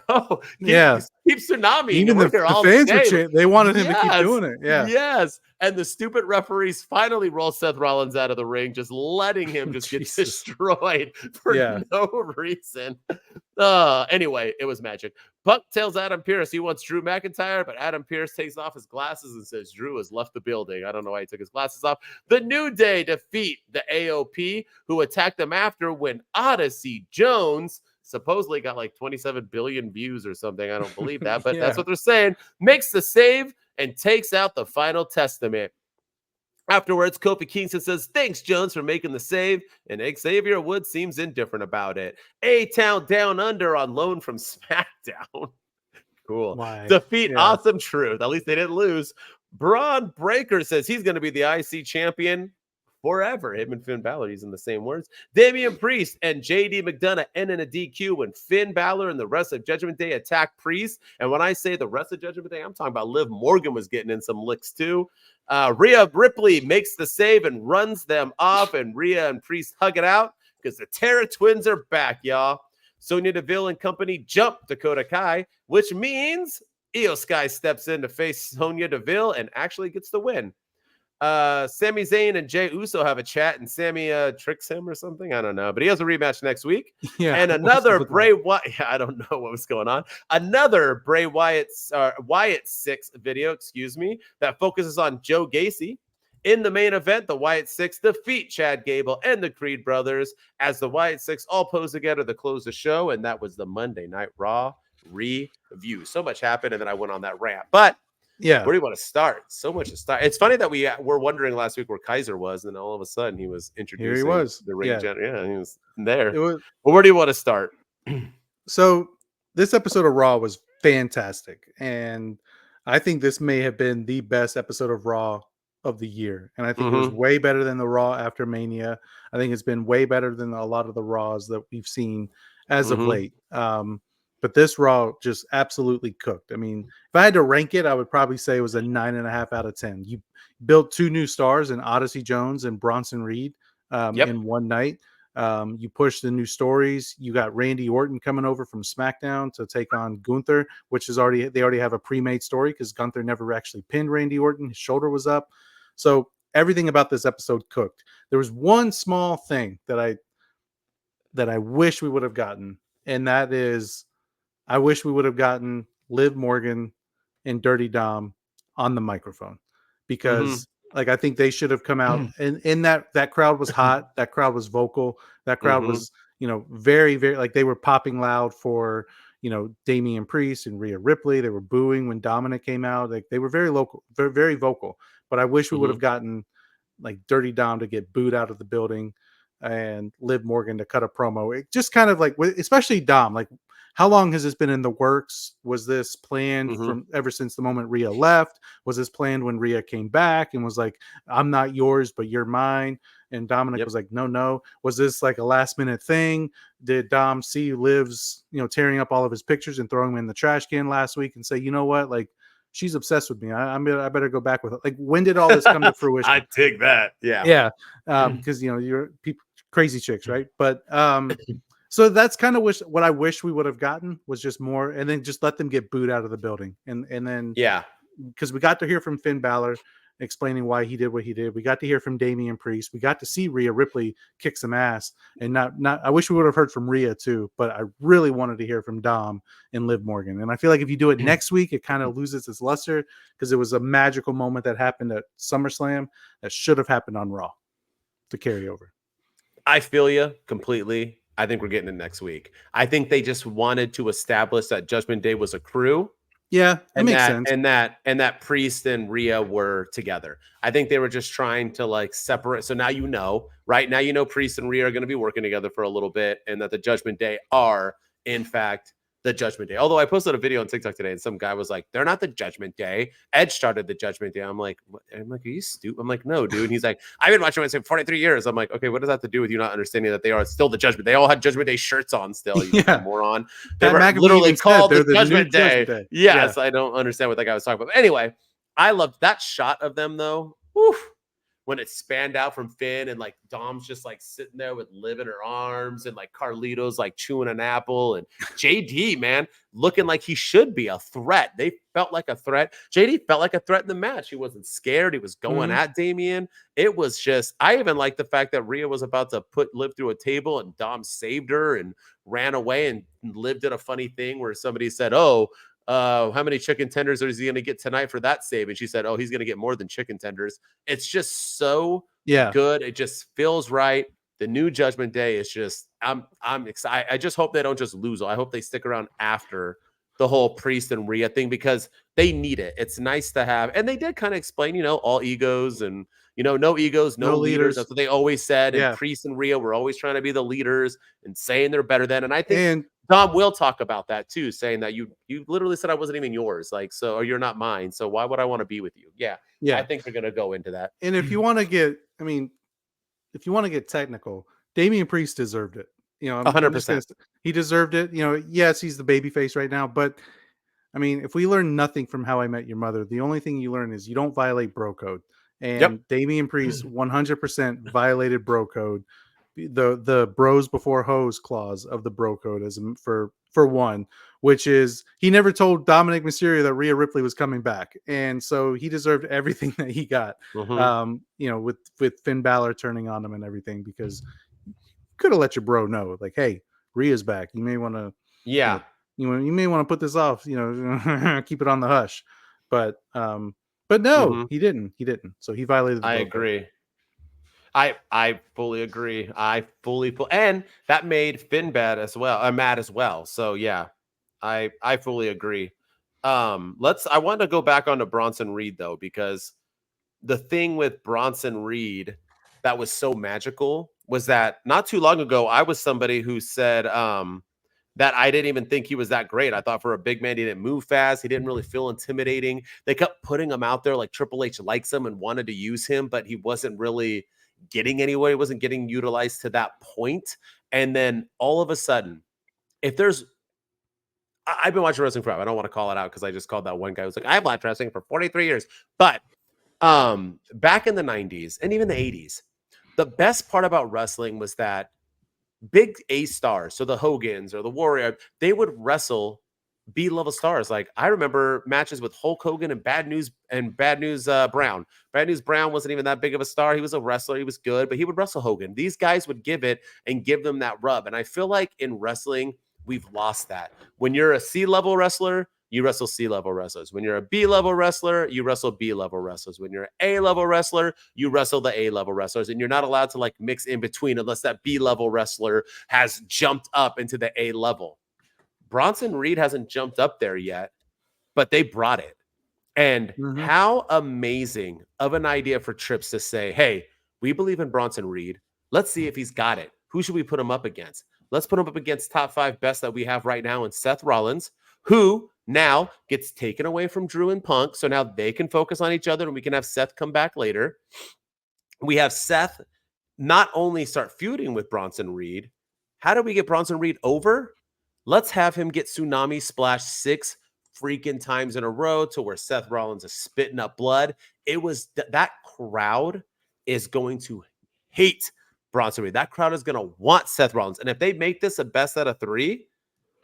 go. Keep tsunami. Even the fans were they wanted him to keep doing it. Yeah. Yes. And the stupid referees finally roll Seth Rollins out of the ring, just letting him just get destroyed for no reason. Anyway, it was magic. Punk tells Adam Pearce he wants Drew McIntyre, but Adam Pearce takes off his glasses and says Drew has left the building. I don't know why he took his glasses off. The New Day defeat the AOP, who attacked them after when Odyssey Jones supposedly got like 27 billion views or something. I don't believe that, but that's what they're saying. Makes the save and takes out the final testament. Afterwards, Kofi Kingston says, thanks, Jones, for making the save, and Xavier Woods seems indifferent about it. A-Town Down Under on loan from SmackDown. Cool. Defeat Awesome Truth. At least they didn't lose. Bron Breakker says he's going to be the IC champion forever. Him and Finn Balor using the same words. Damian Priest and JD McDonough end in a DQ when Finn Balor and the rest of Judgment Day attack Priest. And when I say the rest of Judgment Day, I'm talking about Liv Morgan was getting in some licks too. Rhea Ripley makes the save and runs them off, and Rhea and Priest hug it out because the Terra Twins are back, y'all. Sonya Deville and company jump Dakota Kai, which means Io Sky steps in to face Sonya Deville and actually gets the win. Sami Zayn and Jey Uso have a chat, and Sami tricks him or something. I don't know, but he has a rematch next week. And another Bray Wyatt. I don't know what was going on. Another Bray Wyatt 6 video, that focuses on Joe Gacy. In the main event, the Wyatt 6 defeat Chad Gable and the Creed brothers as the Wyatt 6 all pose together to close the show, and that was the Monday Night Raw review. So much happened, and then I went on that rant, but where do you want to start? So much to start. It's funny that we were wondering last week where Kaiser was, and all of a sudden he was introducing. Here he was. The ring general. He was there. Well, where do you want to start? So this episode of Raw was fantastic, and I think this may have been the best episode of Raw of the year. And I think it was way better than the Raw after Mania. I think it's been way better than a lot of the Raws that we've seen as of late. But this Raw just absolutely cooked. I mean, if I had to rank it, I would probably say it was a 9.5 out of 10. You built 2 new stars in Odyssey Jones and Bronson Reed in one night. You pushed the new stories. You got Randy Orton coming over from SmackDown to take on Gunther, which is they already have a pre-made story because Gunther never actually pinned Randy Orton. His shoulder was up. So everything about this episode cooked. There was one small thing that I wish we would have gotten, and that is I wish we would have gotten Liv Morgan and Dirty Dom on the microphone, because I think they should have come out, and in that crowd was hot. That crowd was vocal. That crowd was, very, very, like, they were popping loud for, Damian Priest and Rhea Ripley. They were booing when Dominik came out. Like, they were very local, very, very vocal. But I wish we would have gotten like Dirty Dom to get booed out of the building. and Liv Morgan to cut a promo. It just kind of like, especially Dom, like, how long has this been in the works? Was this planned from ever since the moment Rhea left? Was this planned when Rhea came back and was like, I'm not yours, but you're mine? And Dominik was like, no. Was this like a last minute thing? Did Dom see Liv's, tearing up all of his pictures and throwing them in the trash can last week and say, you know what? Like, she's obsessed with me. I better go back with her. Like, when did all this come to fruition? I dig that. Yeah. Yeah. Because, you're people, crazy chicks, right? But, so that's kind of what I wish we would have gotten was just more, and then just let them get booed out of the building. And then, because we got to hear from Finn Balor explaining why he did what he did. We got to hear from Damian Priest. We got to see Rhea Ripley kick some ass, and not. I wish we would have heard from Rhea too, but I really wanted to hear from Dom and Liv Morgan. And I feel like if you do it next week, it kind of loses its luster because it was a magical moment that happened at SummerSlam that should have happened on Raw to carry over. I feel you completely. I think we're getting it next week. I think they just wanted to establish that Judgment Day was a crew. Yeah, that makes sense. And that Priest and Rhea were together. I think they were just trying to like separate. So now right now Priest and Rhea are going to be working together for a little bit, and that the Judgment Day are in fact the Judgment Day. Although I posted a video on TikTok today and some guy was like, they're not the Judgment Day. Edge started the Judgment Day. I'm like, what? I'm like, are you stupid? I'm like, no, dude. And he's like, I've been watching wrestling for 43 years. I'm like, okay, what does that have to do with you not understanding that they are still the Judgment? They all had Judgment Day shirts on still, you moron. They were literally called the Judgment Day. Yes, I don't understand what that guy was talking about. But anyway, I loved that shot of them though. Woo. When it spanned out from Finn and like Dom's just like sitting there with Liv in her arms and like Carlito's like chewing an apple and JD, man, looking like he should be a threat. They felt like a threat. JD felt like a threat in the match. He wasn't scared. He was going at Damian. It was just, I even like the fact that Rhea was about to put Liv through a table and Dom saved her and ran away, and Liv did a funny thing where somebody said, how many chicken tenders is he going to get tonight for that save? And she said, he's going to get more than chicken tenders. It's just so good. It just feels right. The new Judgment Day is just, I'm excited. I just hope they don't just lose. I hope they stick around after the whole Priest and Rhea thing because they need it. It's nice to have. And they did kind of explain, all egos and, no egos, no leaders. That's what they always said. And Priest and Rhea were always trying to be the leaders and saying they're better than. And I think Dom will talk about that too, saying that you literally said I wasn't even yours, like, so, or you're not mine, so why would I want to be with you? Yeah. I think they're gonna go into that. And if you want to get technical, Damian Priest deserved it. 100%. He deserved it. Yes, he's the babyface right now, but I mean, if we learn nothing from How I Met Your Mother, the only thing you learn is you don't violate bro code. And Damian Priest 100% violated bro code. The bros before hoes clause of the bro code as for one, which is he never told Dominik Mysterio that Rhea Ripley was coming back, and so he deserved everything that he got. With Finn Balor turning on him and everything, because you could have let your bro know, like, hey, Rhea's back. You may want to, you may want to put this off. Keep it on the hush. But no, he didn't. So he violated. The I agree. Code. I fully agree. And that made Finn mad as well. So yeah, I fully agree. I want to go back onto Bronson Reed though, because the thing with Bronson Reed that was so magical was that not too long ago, I was somebody who said that I didn't even think he was that great. I thought for a big man, he didn't move fast. He didn't really feel intimidating. They kept putting him out there like Triple H likes him and wanted to use him, but he wasn't really getting anywhere. He wasn't getting utilized to that point. And then all of a sudden, I've been watching wrestling forever. I don't want to call it out because I just called that one guy who was like, I've watched wrestling for 43 years. But back in the 90s and even the 80s, the best part about wrestling was that big A stars, so the Hogans or the Warrior, they would wrestle B-level stars. Like I remember matches with Hulk Hogan and Bad News Brown. Bad News Brown wasn't even that big of a star. He was a wrestler. He was good, but he would wrestle Hogan. These guys would give it and give them that rub. And I feel like in wrestling, we've lost that. When you're a C-level wrestler, you wrestle C-level wrestlers. When you're a B-level wrestler, you wrestle B-level wrestlers. When you're an A-level wrestler, you wrestle the A-level wrestlers. And you're not allowed to like mix in between unless that B-level wrestler has jumped up into the A-level. Bronson Reed hasn't jumped up there yet, but they brought it. And how amazing of an idea for Trips to say, hey, we believe in Bronson Reed. Let's see if he's got it. Who should we put him up against? Let's put him up against top 5 best that we have right now in Seth Rollins, who now gets taken away from Drew and Punk. So now they can focus on each other and we can have Seth come back later. We have Seth not only start feuding with Bronson Reed. How do we get Bronson Reed over? Let's have him get Tsunami Splash 6 freaking times in a row to where Seth Rollins is spitting up blood. It was that crowd is going to hate Bronson Reed. That crowd is going to want Seth Rollins. And if they make this a best out of 3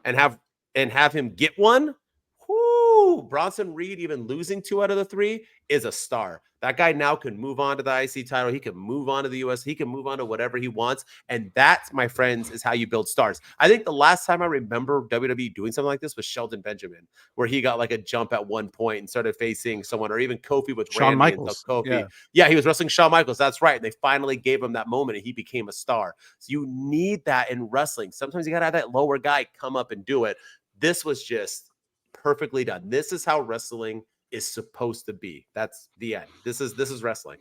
and have him get one, whoo, Bronson Reed even losing 2 out of the 3 is a star. That guy now can move on to the IC title. He can move on to the US. He can move on to whatever he wants. And that, my friends, is how you build stars. I think the last time I remember WWE doing something like this was Shelton Benjamin, where he got like a jump at one point and started facing someone, or even Kofi with Shawn Randy Michaels. And Kofi. Yeah, he was wrestling Shawn Michaels. That's right. And they finally gave him that moment and he became a star. So you need that in wrestling. Sometimes you got to have that lower guy come up and do it. This was just perfectly done. This is how wrestling is supposed to be. That's the end. This is wrestling.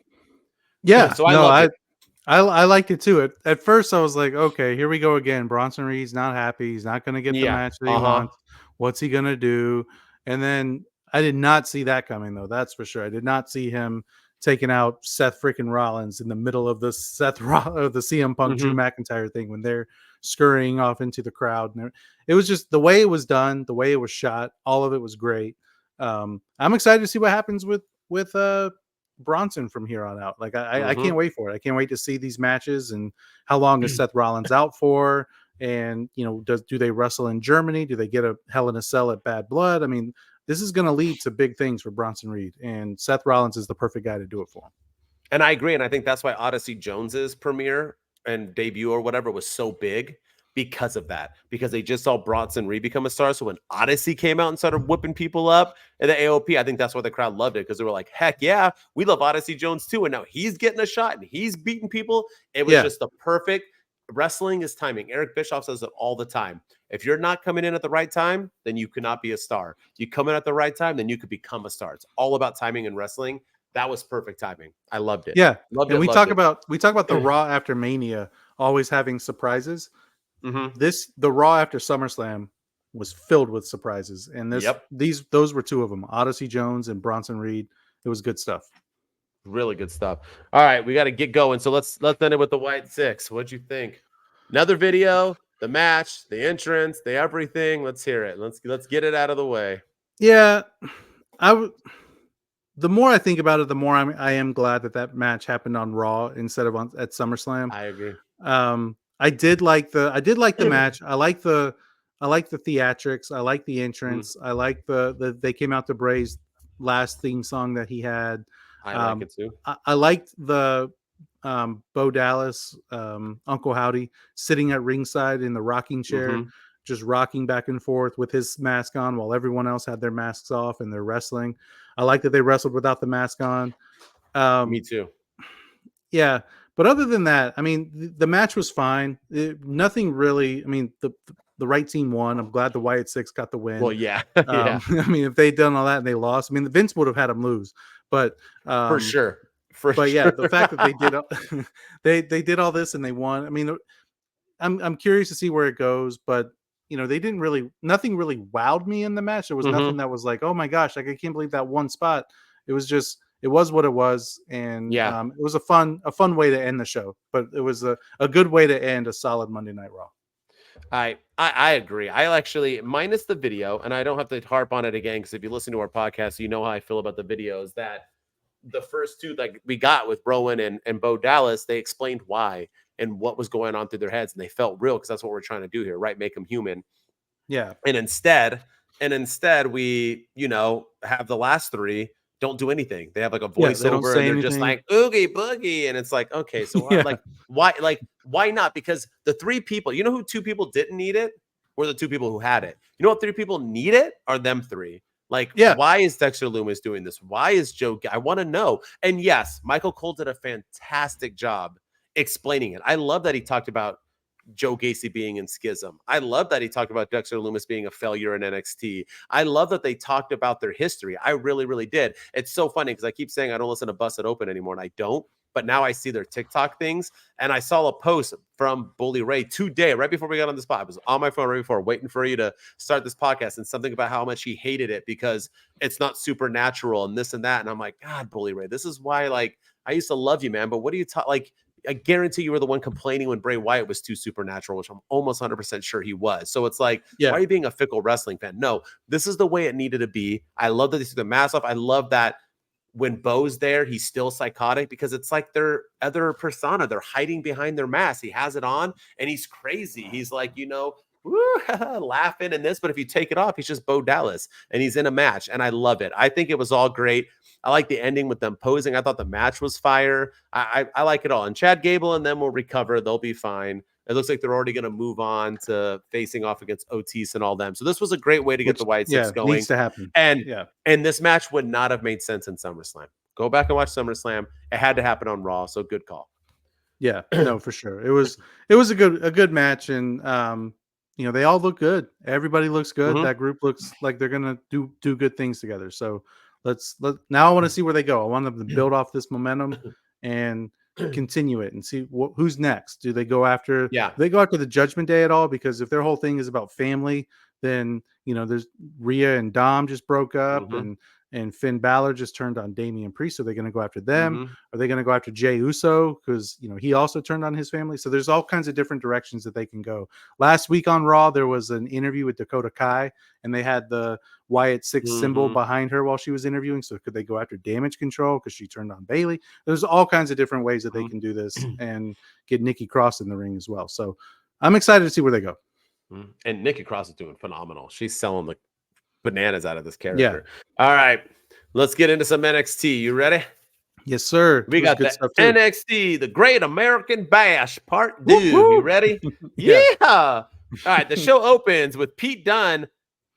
Yeah. So I liked it too. At first I was like, okay, here we go again. Bronson Reed's not happy. He's not going to get the match that he wants. What's he going to do? And then I did not see that coming though. That's for sure. I did not see him taking out Seth freaking Rollins in the middle of the the CM Punk Drew McIntyre thing when they're scurrying off into the crowd. And it was just the way it was done, the way it was shot. All of it was great. I'm excited to see what happens with Bronson from here on out. Like I can't wait for it. I can't wait to see these matches and how long is Seth Rollins out for? And do they wrestle in Germany? Do they get a Hell in a Cell at Bad Blood? I mean, this is going to lead to big things for Bronson Reed, and Seth Rollins is the perfect guy to do it for him. And I agree, and I think that's why Odyssey Jones's premiere and debut or whatever was so big. Because of that, because they just saw Bronson Reed become a star. So when Odyssey came out and started whipping people up at the AOP, I think that's why the crowd loved it, because they were like, heck yeah, we love Odyssey Jones too. And now he's getting a shot and he's beating people. It was just the perfect wrestling is timing. Eric Bischoff says it all the time. If you're not coming in at the right time, then you cannot be a star. If you come in at the right time, then you could become a star. It's all about timing in wrestling. That was perfect timing. I loved it. Yeah. We talk about the Raw after Mania always having surprises. The Raw after SummerSlam was filled with surprises, and those were 2 of them: Odyssey Jones and Bronson Reed. It was good stuff. Really good stuff. All right, we got to get going. So let's end it with the White 6. What'd you think? Another video, the match, the entrance, the everything. Let's hear it. Let's get it out of the way. Yeah, the more I think about it, the more I am glad that match happened on Raw instead of at SummerSlam. I agree. I did like the match. I like the theatrics. I like the entrance. I like the they came out to Bray's last theme song that he had. I like it too. I liked the Bo Dallas, Uncle Howdy sitting at ringside in the rocking chair, just rocking back and forth with his mask on while everyone else had their masks off and they're wrestling. I like that they wrestled without the mask on. Me too. Yeah. But other than that, I mean, the match was fine. Nothing really. I mean, the right team won. I'm glad the Wyatt 6 got the win. Well, yeah. I mean, if they'd done all that and they lost, I mean, Vince would have had them lose. But for sure. Yeah, the fact that they did all this and they won. I mean, I'm curious to see where it goes. But nothing really wowed me in the match. There was nothing that was like, oh my gosh, like I can't believe that one spot. It was just. It was what it was, and it was a fun way to end the show. But it was a good way to end a solid Monday Night Raw. I agree. I actually, minus the video, and I don't have to harp on it again because if you listen to our podcast, you know how I feel about the videos. That the first 2 like we got with Rowan and Bo Dallas, they explained why and what was going on through their heads, and they felt real because that's what we're trying to do here, right? Make them human. Yeah. And instead we have the last 3. Don't do anything. They have like a voiceover and they're just like oogie boogie. And it's like, okay, so why not? Because the 3 people, who 2 people didn't need it were the 2 people who had it. You know what 3 people need it are them 3. Like, why is Dexter Lumis doing this? Why is Joe? I want to know. And yes, Michael Cole did a fantastic job explaining it. I love that he talked about Joe Gacy being in Schism. I love that he talked about Dexter Lumis being a failure in NXT. I love that they talked about their history. I really, really did. It's so funny because I keep saying I don't listen to Busted Open anymore, and I don't. but now I see their TikTok things. And I saw a post from Bully Ray today, right before we got on the spot. I was on my phone right before, waiting for you to start this podcast, and something about how much he hated it because it's not supernatural and this and that. And I'm like, God, Bully Ray, this is why, like, I used to love you, man. But what do you talk like? I guarantee you were the one complaining when Bray Wyatt was too supernatural, which I'm almost 100% sure he was. So it's like, why are you being a fickle wrestling fan? No, this is the way it needed to be. I love that they took the mask off. I love that when Bo's there, he's still psychotic because it's like their other persona. They're hiding behind their mask. He has it on and he's crazy. He's like, woo, laughing and this, but if you take it off, he's just Bo Dallas and he's in a match. And I love it. I think it was all great. I like the ending with them posing. I thought the match was fire. I like it all. And Chad Gable and them will recover. They'll be fine. It looks like they're already going to move on to facing off against Otis and all them. So this was a great way to get the White Six going. Needs to happen. And this match would not have made sense in SummerSlam. Go back and watch SummerSlam. It had to happen on Raw. So good call. Yeah, no, for sure. It was a good match, and they all look good. Everybody looks good. Mm-hmm. That group looks like they're gonna do good things together. So now I want to see where they go. I want them to build off this momentum and continue it and see who's next. Do they go after? Yeah, do they go after the Judgment Day at all? Because if their whole thing is about family, then there's Rhea and Dom just broke up, and Finn Balor just turned on Damian Priest. So they're going to go after them. Are they going to go after Jey Uso? Because, he also turned on his family. So there's all kinds of different directions that they can go. Last week on Raw, there was an interview with Dakota Kai, and they had the Wyatt Six symbol behind her while she was interviewing. So could they go after Damage Control because she turned on Bayley? There's all kinds of different ways that they can do this and get Nikki Cross in the ring as well. So I'm excited to see where they go. And Nikki Cross is doing phenomenal. She's selling the bananas out of this character. Yeah. All right, let's get into some NXT. You ready? Yes, sir. We got the NXT, the Great American Bash, Part 2. You ready? Yeah. All right, the show opens with Pete Dunne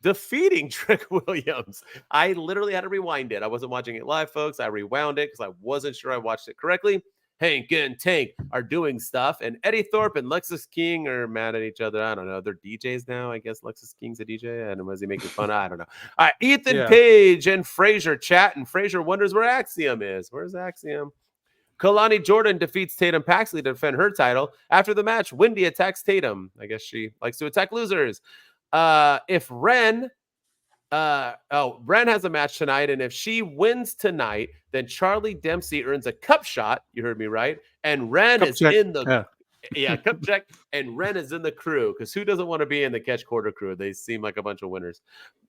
defeating Trick Williams. I literally had to rewind it. I wasn't watching it live, folks. I rewound it because I wasn't sure I watched it correctly. Hank and Tank are doing stuff, and Eddie Thorpe and Lexus King are mad at each other. I don't know. They're DJs now. I guess Lexus King's a DJ. And was he making fun of? I don't know. All right, Ethan Page and Frazier chat, and Frazier wonders where Axiom is. Where's Axiom? Kalani Jordan defeats Tatum Paxley to defend her title. After the match, Wendy attacks Tatum. I guess she likes to attack losers. If Ren has a match tonight, and if she wins tonight, then Charlie Dempsey earns a cup shot. You heard me right. And Ren is in the cup check, and Ren is in the crew because who doesn't want to be in the Catch Quarter crew? They seem like a bunch of winners.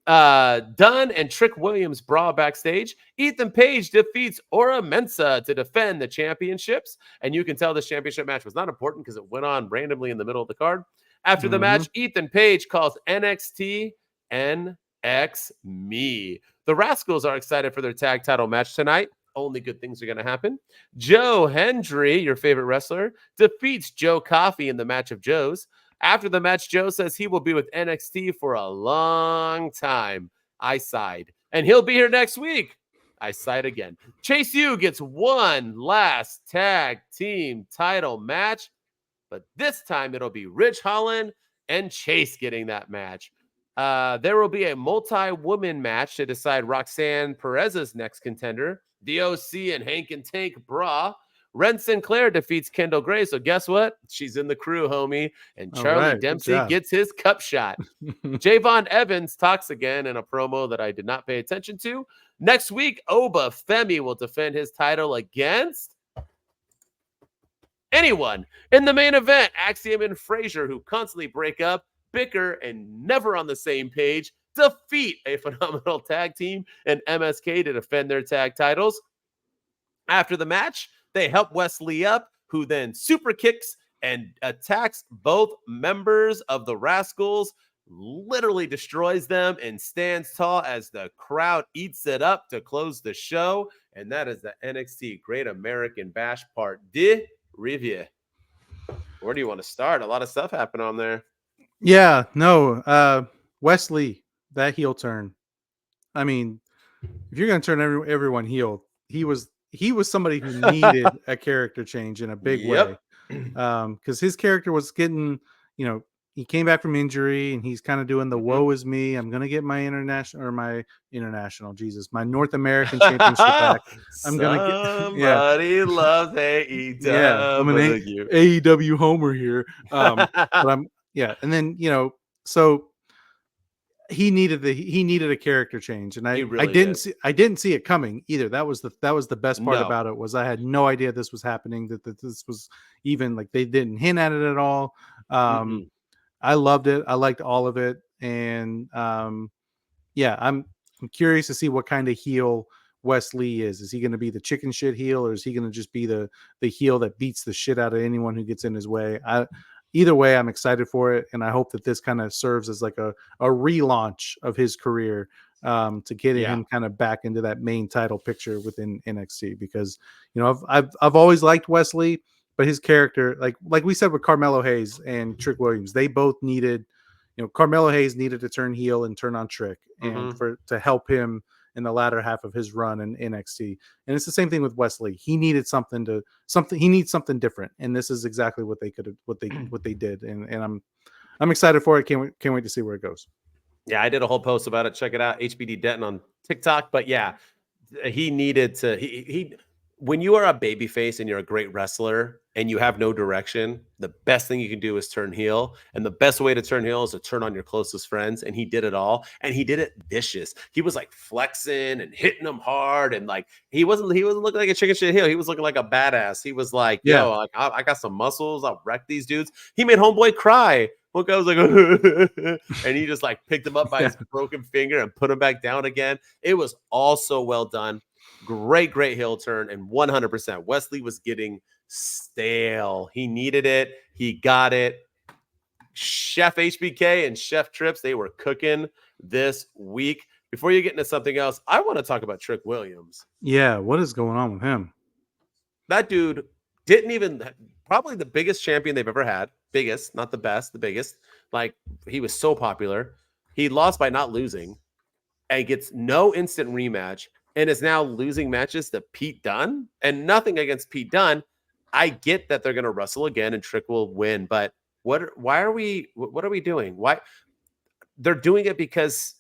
Dunn and Trick Williams brawl backstage. Ethan Page defeats Ora Mensa to defend the championships, and you can tell this championship match was not important because it went on randomly in the middle of the card. After the match, Ethan Page calls NXT NX Me. The Rascals are excited for their tag title match tonight. Only good things are going to happen. Joe Hendry, your favorite wrestler, defeats Joe Coffey in the match of Joes. After the match, Joe says he will be with NXT for a long time. I sighed. And he'll be here next week. I sighed again. Chase U gets one last tag team title match, but this time it'll be Ridge Holland and Chase getting that match. There will be a multi-woman match to decide Roxanne Perez's next contender. DOC and Hank and Tank Bra. Ren Sinclair defeats Kendall Gray. So guess what? She's in the crew, homie. And Charlie Dempsey gets his cup shot. Javon Evans talks again in a promo that I did not pay attention to. Next week, Oba Femi will defend his title against anyone. In the main event, Axiom and Frazier, who constantly break up, bicker, and never on the same page, defeat a phenomenal tag team and MSK to defend their tag titles. After the match, they help Wesley up, who then super kicks and attacks both members of the Rascals, literally destroys them, and stands tall as the crowd eats it up to close the show. And that is the NXT Great American Bash Part 2 review. Where do you want to start? A lot of stuff happened on there. Yeah, no. Wesley, that heel turn. I mean, if you're going to turn everyone heel, he was somebody who needed a character change in a big way. Because his character was getting, he came back from injury, and he's kind of doing the woe is me. I'm gonna get my my North American championship back. I'm gonna get yeah. Somebody loves Yeah, I'm an AEW. AEW homer here. But I'm and then so he needed a character change, and He I really didn't did. I didn't see it coming either. That was the best part No. about it, was I had no idea this was happening, that this was even, like, they didn't hint at it at all. Mm-mm. I loved it. I liked all of it, and I'm curious to see what kind of heel Wes Lee is. Is he going to be the chicken shit heel, or is he going to just be the heel that beats the shit out of anyone who gets in his way? Either way, I'm excited for it, and I hope that this kind of serves as like a relaunch of his career, to get him kind of back into that main title picture within NXT, because I've always liked Wes Lee, but his character, like we said with Carmelo Hayes and Trick Williams, they both needed. Carmelo Hayes needed to turn heel and turn on Trick, and to help him in the latter half of his run in NXT. And it's the same thing with Wes Lee. He needed something something different, and this is exactly what they did. And I'm excited for it. Can't wait to see where it goes. Yeah, I did a whole post about it. Check it out, HBD Denton on TikTok. But yeah, he needed to. He when you are a babyface and you're a great wrestler and you have no direction, the best thing you can do is turn heel. And the best way to turn heel is to turn on your closest friends. And he did it all. And he did it vicious. He was like flexing and hitting them hard. And like, he wasn't looking like a chicken shit heel. He was looking like a badass. He was like, yo, like, I got some muscles. I'll wreck these dudes. He made homeboy cry. One guy was like, and he just like picked him up by his broken finger and put him back down again. It was all so well done. Great heel turn, and 100%. Wes Lee was getting stale. He needed it. He got it. Chef HBK and Chef Trips, they were cooking this week. Before you get into something else, I want to talk about Trick Williams. Yeah, what is going on with him? That dude didn't even, probably the biggest champion they've ever had. Biggest, not the best, the biggest. Like, he was so popular. He lost by not losing and gets no instant rematch, and is now losing matches to Pete Dunne. And nothing against Pete Dunne. I get that they're going to wrestle again and Trick will win, but what are we doing? Why? They're doing it because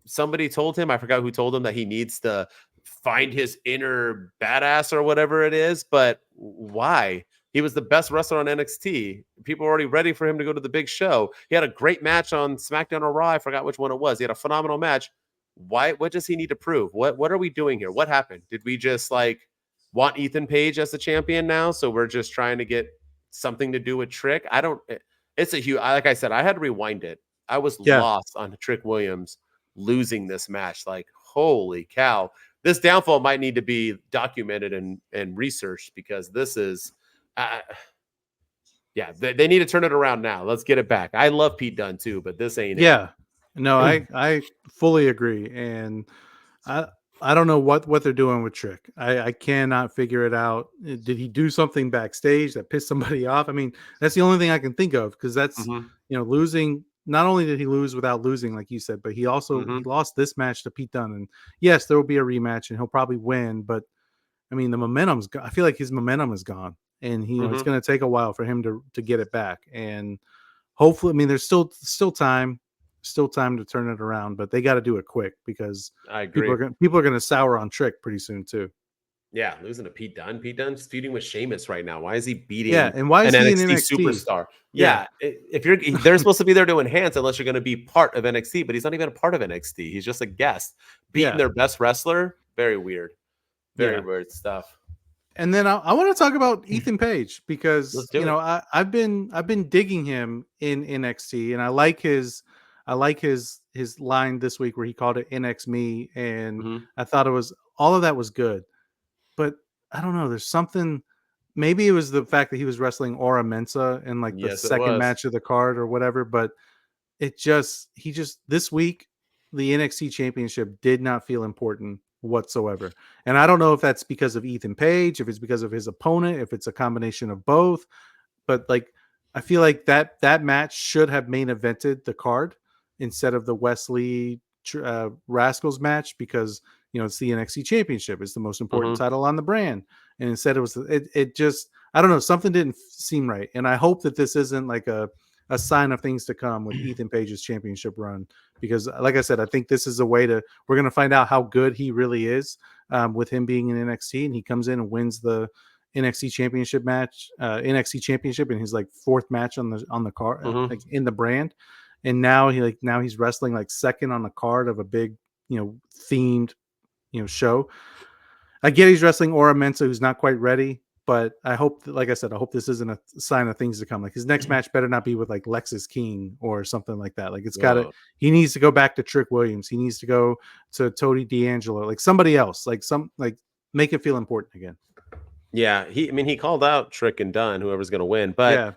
somebody told him, I forgot who told him, that he needs to find his inner badass or whatever it is. But why? He was the best wrestler on NXT. People were already ready for him to go to the big show. He had a great match on SmackDown or Raw. I forgot which one it was. He had a phenomenal match. Why? What does he need to prove? What are we doing here? What happened? Did we just like want Ethan Page as the champion now? So we're just trying to get something to do with Trick? It's a huge, like I said, I had to rewind it. I was lost on Trick Williams losing this match. Like, holy cow. This downfall might need to be documented and researched, because this is, they need to turn it around now. Let's get it back. I love Pete Dunne too, but this ain't it. No, I fully agree. And I don't know what they're doing with Trick. I cannot figure it out. Did he do something backstage that pissed somebody off? I mean, that's the only thing I can think of, because that's, losing. Not only did he lose without losing, like you said, but he also he lost this match to Pete Dunne. And yes, there will be a rematch and he'll probably win. But I mean, I feel like his momentum is gone, and it's going to take a while for him to get it back. And hopefully, I mean, there's still time to turn it around, but they got to do it quick, because I agree. People are going to sour on Trick pretty soon too. Yeah, losing to Pete Dunne. Pete Dunne's feuding with Sheamus right now. Why is he beating? And why is an he NXT, in NXT superstar? Yeah, if they're supposed to be there to enhance, unless you're going to be part of NXT, but he's not even a part of NXT. He's just a guest beating their best wrestler. Very weird, very weird stuff. And then I want to talk about Ethan Page, because I've been digging him in NXT, and I like his line this week where he called it NX Me, and I thought all of that was good. But I don't know, there's something, maybe it was the fact that he was wrestling Aura Mensa in like the second match of the card or whatever, but this week, the NXT championship did not feel important whatsoever. And I don't know if that's because of Ethan Page, if it's because of his opponent, if it's a combination of both, but like, I feel like that match should have main evented the card instead of the Wes Lee Rascals match, because it's the NXT championship. It's the most important title on the brand. And instead it was, it just, I don't know, something didn't seem right. And I hope that this isn't like a a sign of things to come with Ethan Page's championship run. Because, like I said, I think this is a way to, we're going to find out how good he really is with him being in NXT, and he comes in and wins the NXT championship match, NXT championship in his like 4th match on the card, like in the brand. And now he's wrestling like second on the card of a big, themed, show. I get he's wrestling Ora Mensa, who's not quite ready, but I hope, like I said, I hope this isn't a sign of things to come. Like his next match better not be with like Lexis King or something like that. Like he needs to go back to Trick Williams. He needs to go to Tony D'Angelo, like somebody else, like make it feel important again. Yeah. He called out Trick and Dunn, whoever's going to win, but yeah.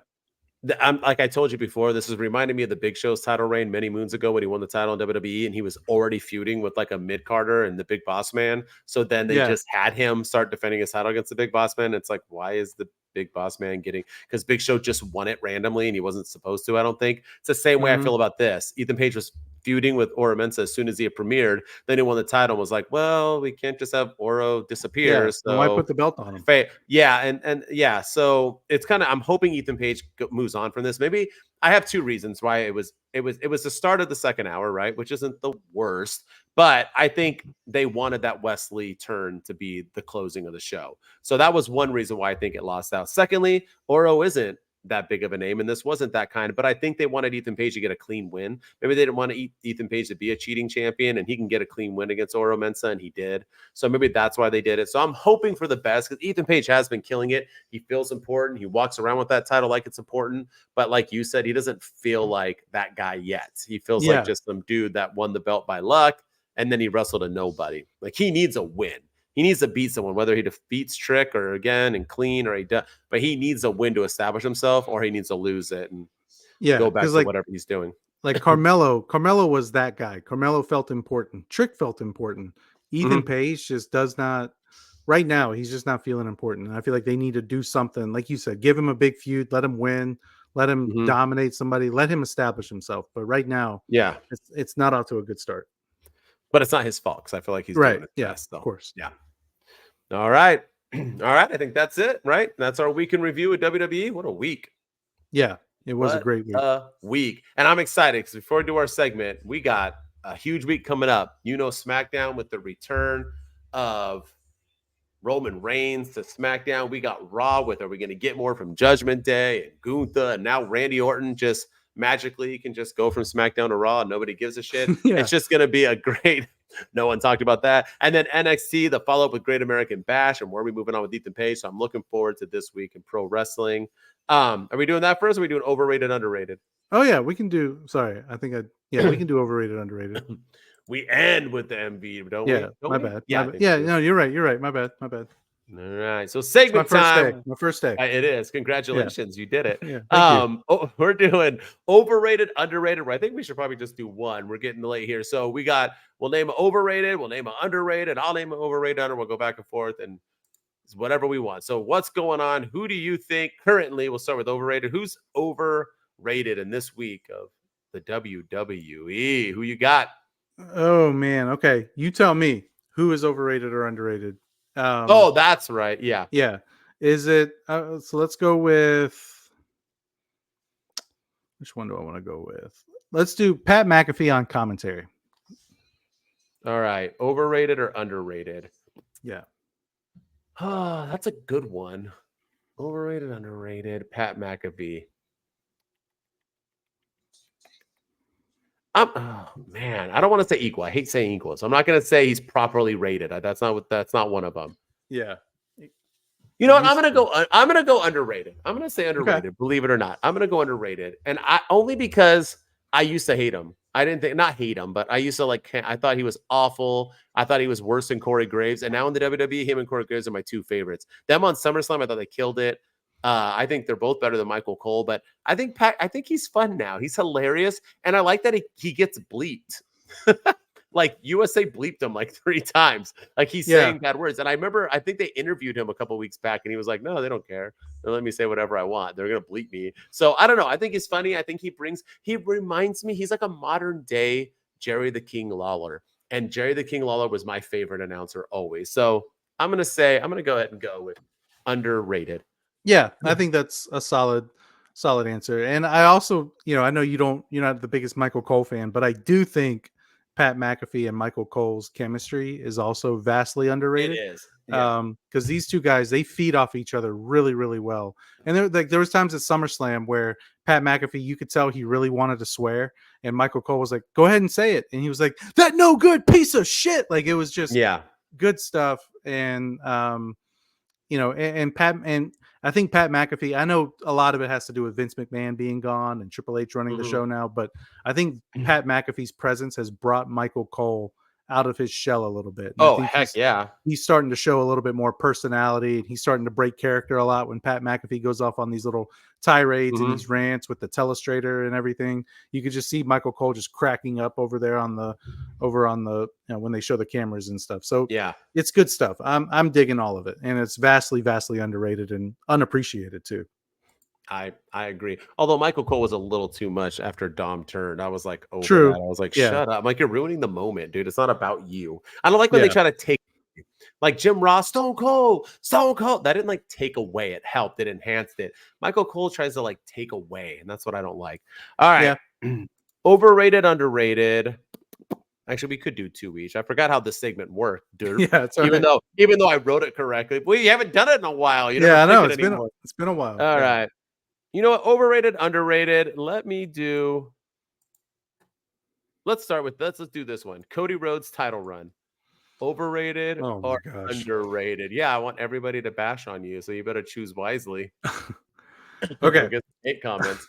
I'm like I told you before, this is reminding me of the Big Show's title reign many moons ago when he won the title in WWE, and he was already feuding with like a mid-carder and the Big Boss Man. So then they just had him start defending his title against the Big Boss Man. It's like, why is the Big Boss Man getting, because Big Show just won it randomly and he wasn't supposed to, I don't think. It's the same way I feel about this. Ethan Page was feuding with Oro Mensah as soon as he had premiered. Then he won the title and was like, well, we can't just have Oro disappear. So why put the belt on him? Yeah. So it's kind of, I'm hoping Ethan Page moves on from this. Maybe I have 2 reasons why it was the start of the 2nd hour, right? Which isn't the worst, but I think they wanted that Wesley turn to be the closing of the show. So that was one reason why I think it lost out. Secondly, Oro isn't that big of a name, and this wasn't that kind, but I think they wanted Ethan Page to get a clean win. Maybe they didn't want Ethan Page to be a cheating champion, and he can get a clean win against Oro Mensah, and he did. So maybe that's why they did it. So I'm hoping for the best, because Ethan Page has been killing it. He feels important. He walks around with that title like it's important, but like you said, he doesn't feel like that guy yet. He feels like just some dude that won the belt by luck, and then he wrestled a nobody. Like, he needs a win. He needs to beat someone, whether he defeats Trick or again and clean, or he does, but he needs a win to establish himself, or he needs to lose it and go back to whatever he's doing. Like Carmelo was that guy. Carmelo felt important. Trick felt important. Ethan Page just does not. Right now, he's just not feeling important. And I feel like they need to do something, like you said, give him a big feud, let him win, let him dominate somebody, let him establish himself. But right now, it's not off to a good start. But it's not his fault, because I feel like he's doing it best, of course. Yeah. All right. I think that's it, right? That's our week in review of WWE. What a week. Yeah, it was a great week. And I'm excited, because before we do our segment, we got a huge week coming up. SmackDown with the return of Roman Reigns to SmackDown. We got Raw with, are we going to get more from Judgment Day and Gunther? And now Randy Orton just magically can just go from SmackDown to Raw and nobody gives a shit. It's just going to be a great, no one talked about that. And then NXT, the follow-up with Great American Bash, and where are we moving on with Ethan Page? So I'm looking forward to this week in pro wrestling. Are we doing that first, or are we doing overrated, underrated? Oh yeah, we can do, we can do overrated, underrated. We end with the MV, don't we? My bad. No, you're right. My bad. All right, so segment time. My first day. It is. Congratulations, you did it. Thank you. We're doing overrated, underrated. I think we should probably just do one. We're getting late here, so we'll name an overrated, we'll name an underrated. I'll name an overrated, under. We'll go back and forth, and it's whatever we want. So what's going on? Who do you think currently? We'll start with overrated. Who's overrated in this week of the WWE? Who you got? Oh man. Okay, you tell me who is overrated or underrated. That's right. Yeah. Is it so let's go with, which one do I want to go with? Let's do Pat McAfee on commentary. All right, overrated or underrated? That's a good one. Overrated, underrated, Pat McAfee. Oh man, I don't want to say equal. I hate saying equal, so I'm not going to say he's properly rated. That's not one of them. Yeah. You know what? I'm gonna go underrated. I'm gonna say underrated. Okay. Believe it or not, I'm gonna go underrated, and only because I used to hate him. I didn't not hate him, but I used to I thought he was awful. I thought he was worse than Corey Graves, and now in the WWE, him and Corey Graves are my 2 favorites. Them on SummerSlam, I thought they killed it. I think they're both better than Michael Cole, but I think he's fun now. He's hilarious, and I like that he gets bleeped. Like USA bleeped him 3 times. Like he's saying bad words. And I think they interviewed him a couple weeks back, and he was like, no, they don't care. They'll let me say whatever I want. They're going to bleep me. So I don't know. I think he's funny. I think he reminds me, he's like a modern day Jerry the King Lawler. And Jerry the King Lawler was my favorite announcer always. So I'm going to go ahead and go with underrated. Yeah, I think that's a solid Solid answer. And I also, I know you're not the biggest Michael Cole fan, but I do think Pat McAfee and Michael Cole's chemistry is also vastly underrated. It is. Yeah. Because these two guys, they feed off each other really, really well. And there was times at SummerSlam where Pat McAfee, you could tell he really wanted to swear, and Michael Cole was like, "Go ahead and say it," and he was like, "That no good piece of shit." Like, it was just good stuff. And and Pat, and I think Pat McAfee, I know a lot of it has to do with Vince McMahon being gone and Triple H running the show now, but I think Pat McAfee's presence has brought Michael Cole out of his shell a little bit. And I think he's starting to show a little bit more personality, and he's starting to break character a lot when Pat McAfee goes off on these little tirades and these rants with the telestrator and everything. You could just see Michael Cole just cracking up over there on the when they show the cameras and stuff. So it's good stuff. I'm digging all of it, and it's vastly underrated and unappreciated too. I agree. Although Michael Cole was a little too much after Dom turned. I was like, True. That. I was like, shut up. I'm like, you're ruining the moment, dude. It's not about you. I don't like when they try to take, like Jim Ross, Stone Cold. That didn't like take away. It helped. It enhanced it. Michael Cole tries to like take away, and that's what I don't like. All right. Yeah. Overrated, underrated. Actually, we could do 2 each. I forgot how this segment worked, dude. Yeah, it's even though I wrote it correctly. We haven't done it in a while. I know. It's been a while. All right. You know what? Overrated, underrated. Let's do this one. Cody Rhodes title run. Overrated or underrated? Yeah, I want everybody to bash on you, so you better choose wisely. Okay. 8 comments.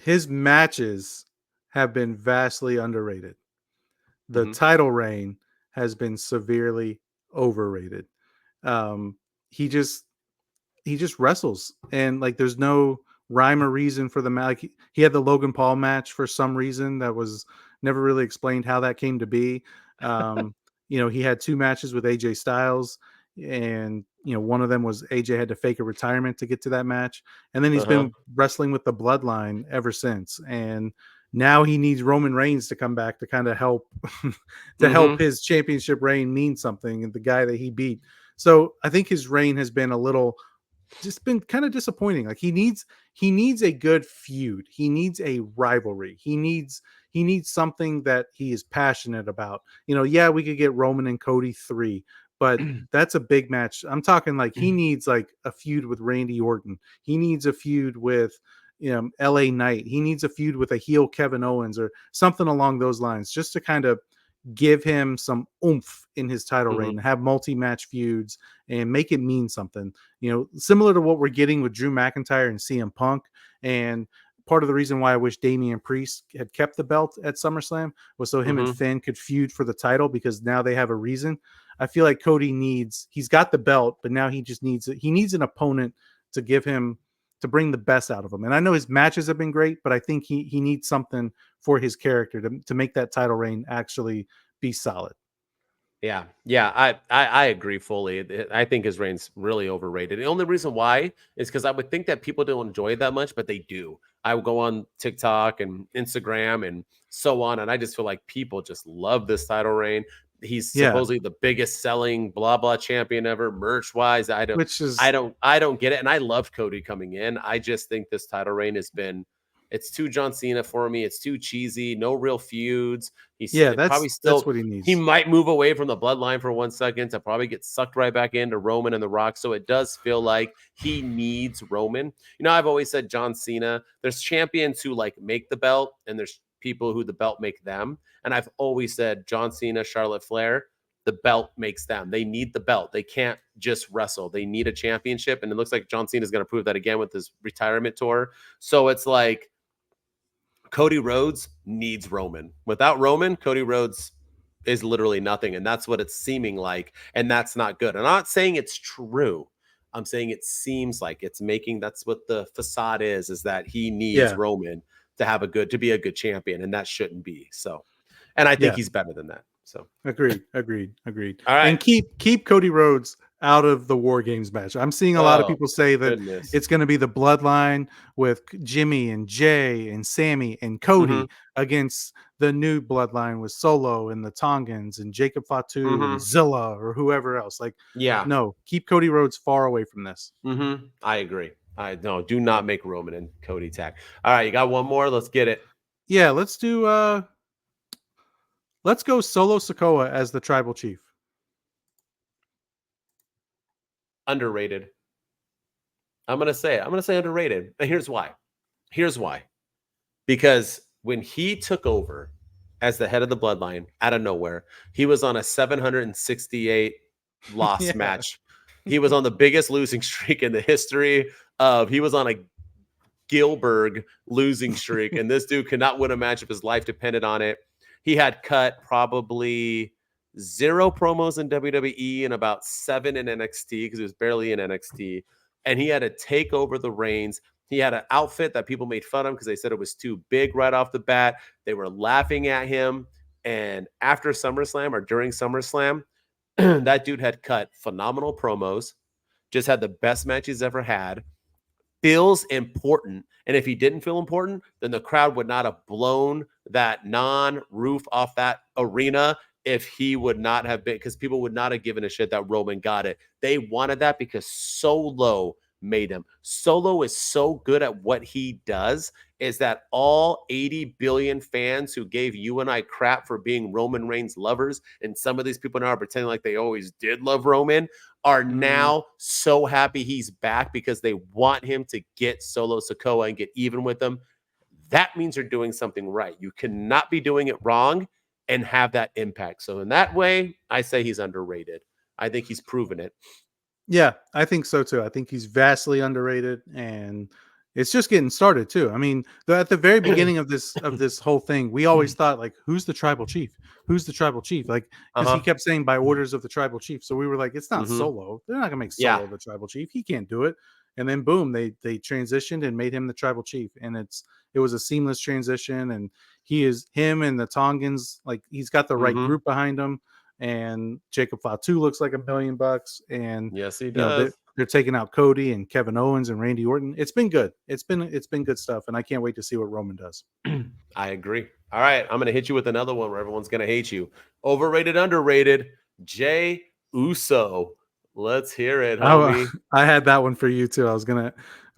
His matches have been vastly underrated. The title reign has been severely overrated. He just wrestles, and like there's no rhyme or reason for the match. Like, he had the Logan Paul match for some reason that was never really explained how that came to be. He had 2 matches with AJ Styles, and one of them was AJ had to fake a retirement to get to that match, and then he's been wrestling with the Bloodline ever since, and now he needs Roman Reigns to come back to kind of help help his championship reign mean something, and the guy that he beat. So I think his reign has been just been kind of disappointing. Like he needs a good feud. He needs a rivalry. He needs something that he is passionate about. We could get Roman and Cody 3, but that's a big match. I'm talking like he needs like a feud with Randy Orton. He needs a feud with LA Knight. He needs a feud with a heel Kevin Owens or something along those lines, just to kind of give him some oomph in his title reign, and have multi-match feuds and make it mean something, similar to what we're getting with Drew McIntyre and CM Punk. And part of the reason why I wish Damian Priest had kept the belt at SummerSlam was so him and Finn could feud for the title, because now they have a reason. I feel like Cody he's got the belt, but now he needs an opponent to give him, to bring the best out of him. And I know his matches have been great, but I think he needs something for his character to make that title reign actually be solid. Yeah, I agree fully. I think his reign's really overrated. The only reason why is because I would think that people don't enjoy it that much, but they do. I would go on TikTok and Instagram and so on, and I just feel like people just love this title reign. He's supposedly the biggest selling blah blah champion ever, merch wise. I don't get it. And I loved Cody coming in. I just think this title reign it's too John Cena for me. It's too cheesy. No real feuds. That's what he needs. He might move away from the Bloodline for 1 second to probably get sucked right back into Roman and The Rock. So it does feel like he needs Roman. I've always said John Cena, there's champions who like make the belt, and there's people who the belt make them. And I've always said John Cena, Charlotte Flair, the belt makes them. They need the belt. They can't just wrestle. They need a championship. And it looks like John Cena is going to prove that again with his retirement tour. So it's like Cody Rhodes needs Roman. Without Roman, Cody Rhodes is literally nothing. And that's what it's seeming like. And that's not good. I'm not saying it's true. I'm saying it seems like that's what the facade is that he needs Roman to be a good champion, and that shouldn't be so. And I think he's better than that. So agreed. All right, and keep Cody Rhodes out of the War Games match. I'm seeing a lot of people say that it's going to be the Bloodline with Jimmy and Jay and Sammy and Cody against the new Bloodline with Solo and the Tongans and Jacob Fatu and Zilla or whoever else. No, keep Cody Rhodes far away from this. I agree. I no, do not make Roman and Cody tag. All right, you got one more. Let's get it. Yeah, let's go Solo Sikoa as the tribal chief. Underrated. I'm gonna say it. I'm gonna say underrated. And here's why. Because when he took over as the head of the bloodline out of nowhere, he was on a 768 loss Yeah. match. He was on the biggest losing streak in the history of. He was on a Gilbert losing streak, and this dude could not win a match if his life depended on it. He had cut probably 0 promos in WWE and about 7 in NXT because he was barely in NXT. And he had to take over the reins. He had an outfit that people made fun of because they said it was too big right off the bat. They were laughing at him. And after SummerSlam or during SummerSlam, that dude had cut phenomenal promos, just had the best match he's ever had, feels important. And if he didn't feel important, then the crowd would not have blown that non-roof off that arena if he would not have been, because people would not have given a shit that Roman got it. They wanted that because Solo made him. Solo is so good at what he does is that all 80 billion fans who gave you and I crap for being Roman Reigns lovers, and some of these people now are pretending like they always did love Roman, are now so happy he's back because they want him to get Solo Sikoa and get even with them. That means you're doing something right. You cannot be doing it wrong and have that impact. So in that way, I say he's underrated. I think he's proven it. Yeah, I think so too. I think he's vastly underrated, and it's just getting started too. I mean, at the very beginning of this whole thing, we always thought like, who's the tribal chief? Who's the tribal chief? Like, because he kept saying by orders of the tribal chief. So we were like, it's not Solo. They're not gonna make Solo the tribal chief. He can't do it. And then boom, they transitioned and made him the tribal chief, and it was a seamless transition. And him and the Tongans, like he's got the right group behind him. And Jacob Fatu looks like $1 million, and yes, he does. They're taking out Cody and Kevin Owens and Randy Orton. It's been good. It's been good stuff, and I can't wait to see what Roman does. I agree. All right, I'm gonna hit you with another one where everyone's gonna hate you. Overrated, underrated. Jey Uso. Let's hear it, homie. I had that one for you too.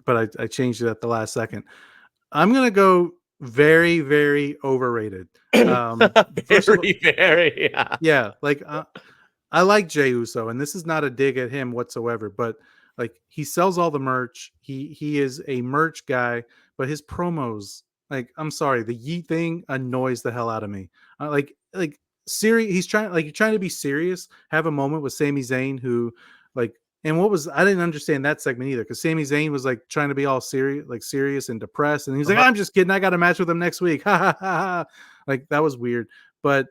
But I changed it at the last second. I'm gonna go very, very overrated. Very. Yeah. Like I like Jey Uso, and this is not a dig at him whatsoever, but like he sells all the merch. He is a merch guy, but his promos, like, I'm sorry, the yeet thing annoys the hell out of me. Like serious. He's trying to be serious. Have a moment with Sami Zayn, who like. And I didn't understand that segment either, because Sami Zayn was like trying to be all serious and depressed, and he's like, "I'm just kidding. I got a match with him next week." Ha ha ha! Like that was weird. But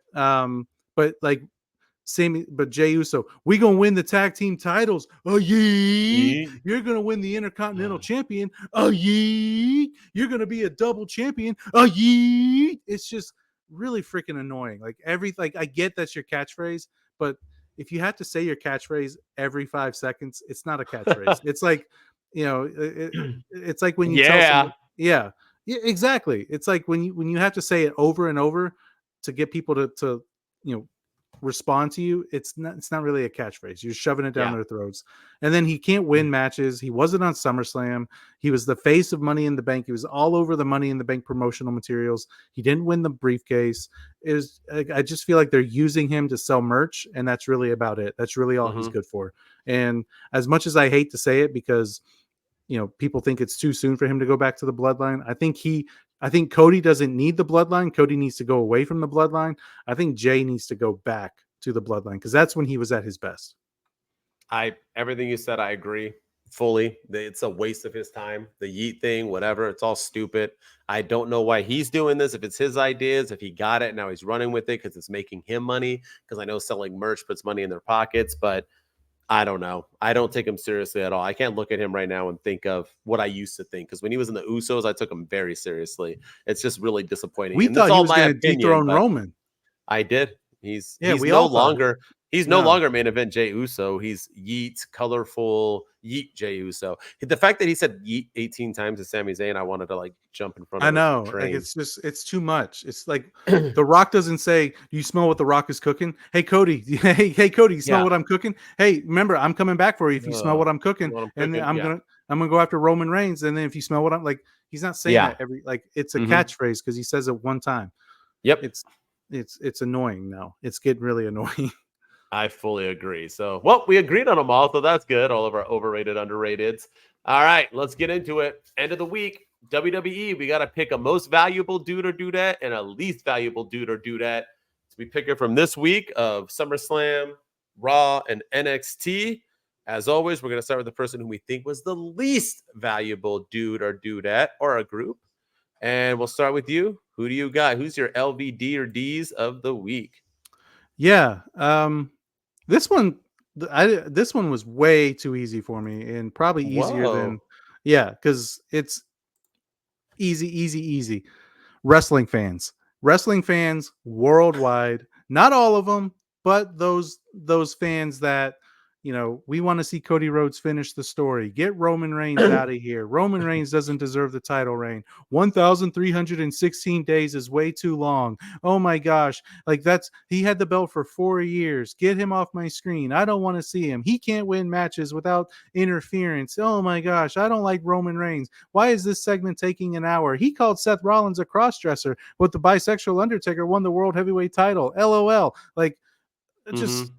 Jey Uso, we gonna win the tag team titles. Oh yeah, you're gonna win the Intercontinental Champion. Oh yeah, you're gonna be a double champion. Oh yeah, it's just really freaking annoying. Like I get that's your catchphrase, but if you have to say your catchphrase every 5 seconds, it's not a catchphrase. It's like, it's like when you tell someone, yeah, exactly. It's like when you have to say it over and over to get people to respond to you. It's not really a catchphrase. You're shoving it down their throats. And then he can't win matches. He wasn't on SummerSlam. He was the face of Money in the Bank. He was all over the Money in the Bank promotional materials. He didn't win the briefcase. I just feel like they're using him to sell merch, and that's really about it. That's really all he's good for. And as much as I hate to say it, because people think it's too soon for him to go back to the bloodline, I think Cody doesn't need the bloodline. Cody needs to go away from the bloodline. I think Jey needs to go back to the bloodline, because that's when he was at his best. Everything you said, I agree fully. It's a waste of his time. The yeet thing, whatever, it's all stupid. I don't know why he's doing this. If it's his ideas, if he got it, now he's running with it because it's making him money. Because I know selling merch puts money in their pockets, but I don't know. I don't take him seriously at all. I can't look at him right now and think of what I used to think, because when he was in the Usos, I took him very seriously. It's just really disappointing. We thought he was going to dethrone Roman. I did. He's no longer main event Jey Uso. He's yeet, colorful yeet Jey Uso. The fact that he said yeet 18 times to Sami Zayn, I wanted to like jump in front of him. I know. Like, it's too much. It's like The Rock doesn't say, "Do you smell what The Rock is cooking?" Hey Cody, hey Cody, you smell what I'm cooking? Hey, remember, I'm coming back for you if you smell what I'm cooking. I'm I'm gonna go after Roman Reigns. And then if you smell what I'm like, he's not saying that every like it's a catchphrase because he says it one time. Yep. It's annoying now. It's getting really annoying. I fully agree. So, well, we agreed on them all, so that's good. All of our overrated, underrateds. All right, let's get into it. End of the week, WWE. We got to pick a most valuable dude or dudette and a least valuable dude or dudette. So we pick it from this week of SummerSlam, Raw, and NXT. As always, we're going to start with the person who we think was the least valuable dude or dudette or a group. And we'll start with you. Who do you got? Who's your LVD or Ds of the week? Yeah. This one was way too easy for me and probably easier than because it's easy. Wrestling fans worldwide, not all of them, but those fans that we want to see Cody Rhodes finish the story. Get Roman Reigns out of here. Roman Reigns doesn't deserve the title reign. 1,316 days is way too long. Oh my gosh. Like he had the belt for 4 years. Get him off my screen. I don't want to see him. He can't win matches without interference. Oh my gosh. I don't like Roman Reigns. Why is this segment taking an hour? He called Seth Rollins a crossdresser, but the bisexual Undertaker won the world heavyweight title. LOL. Like just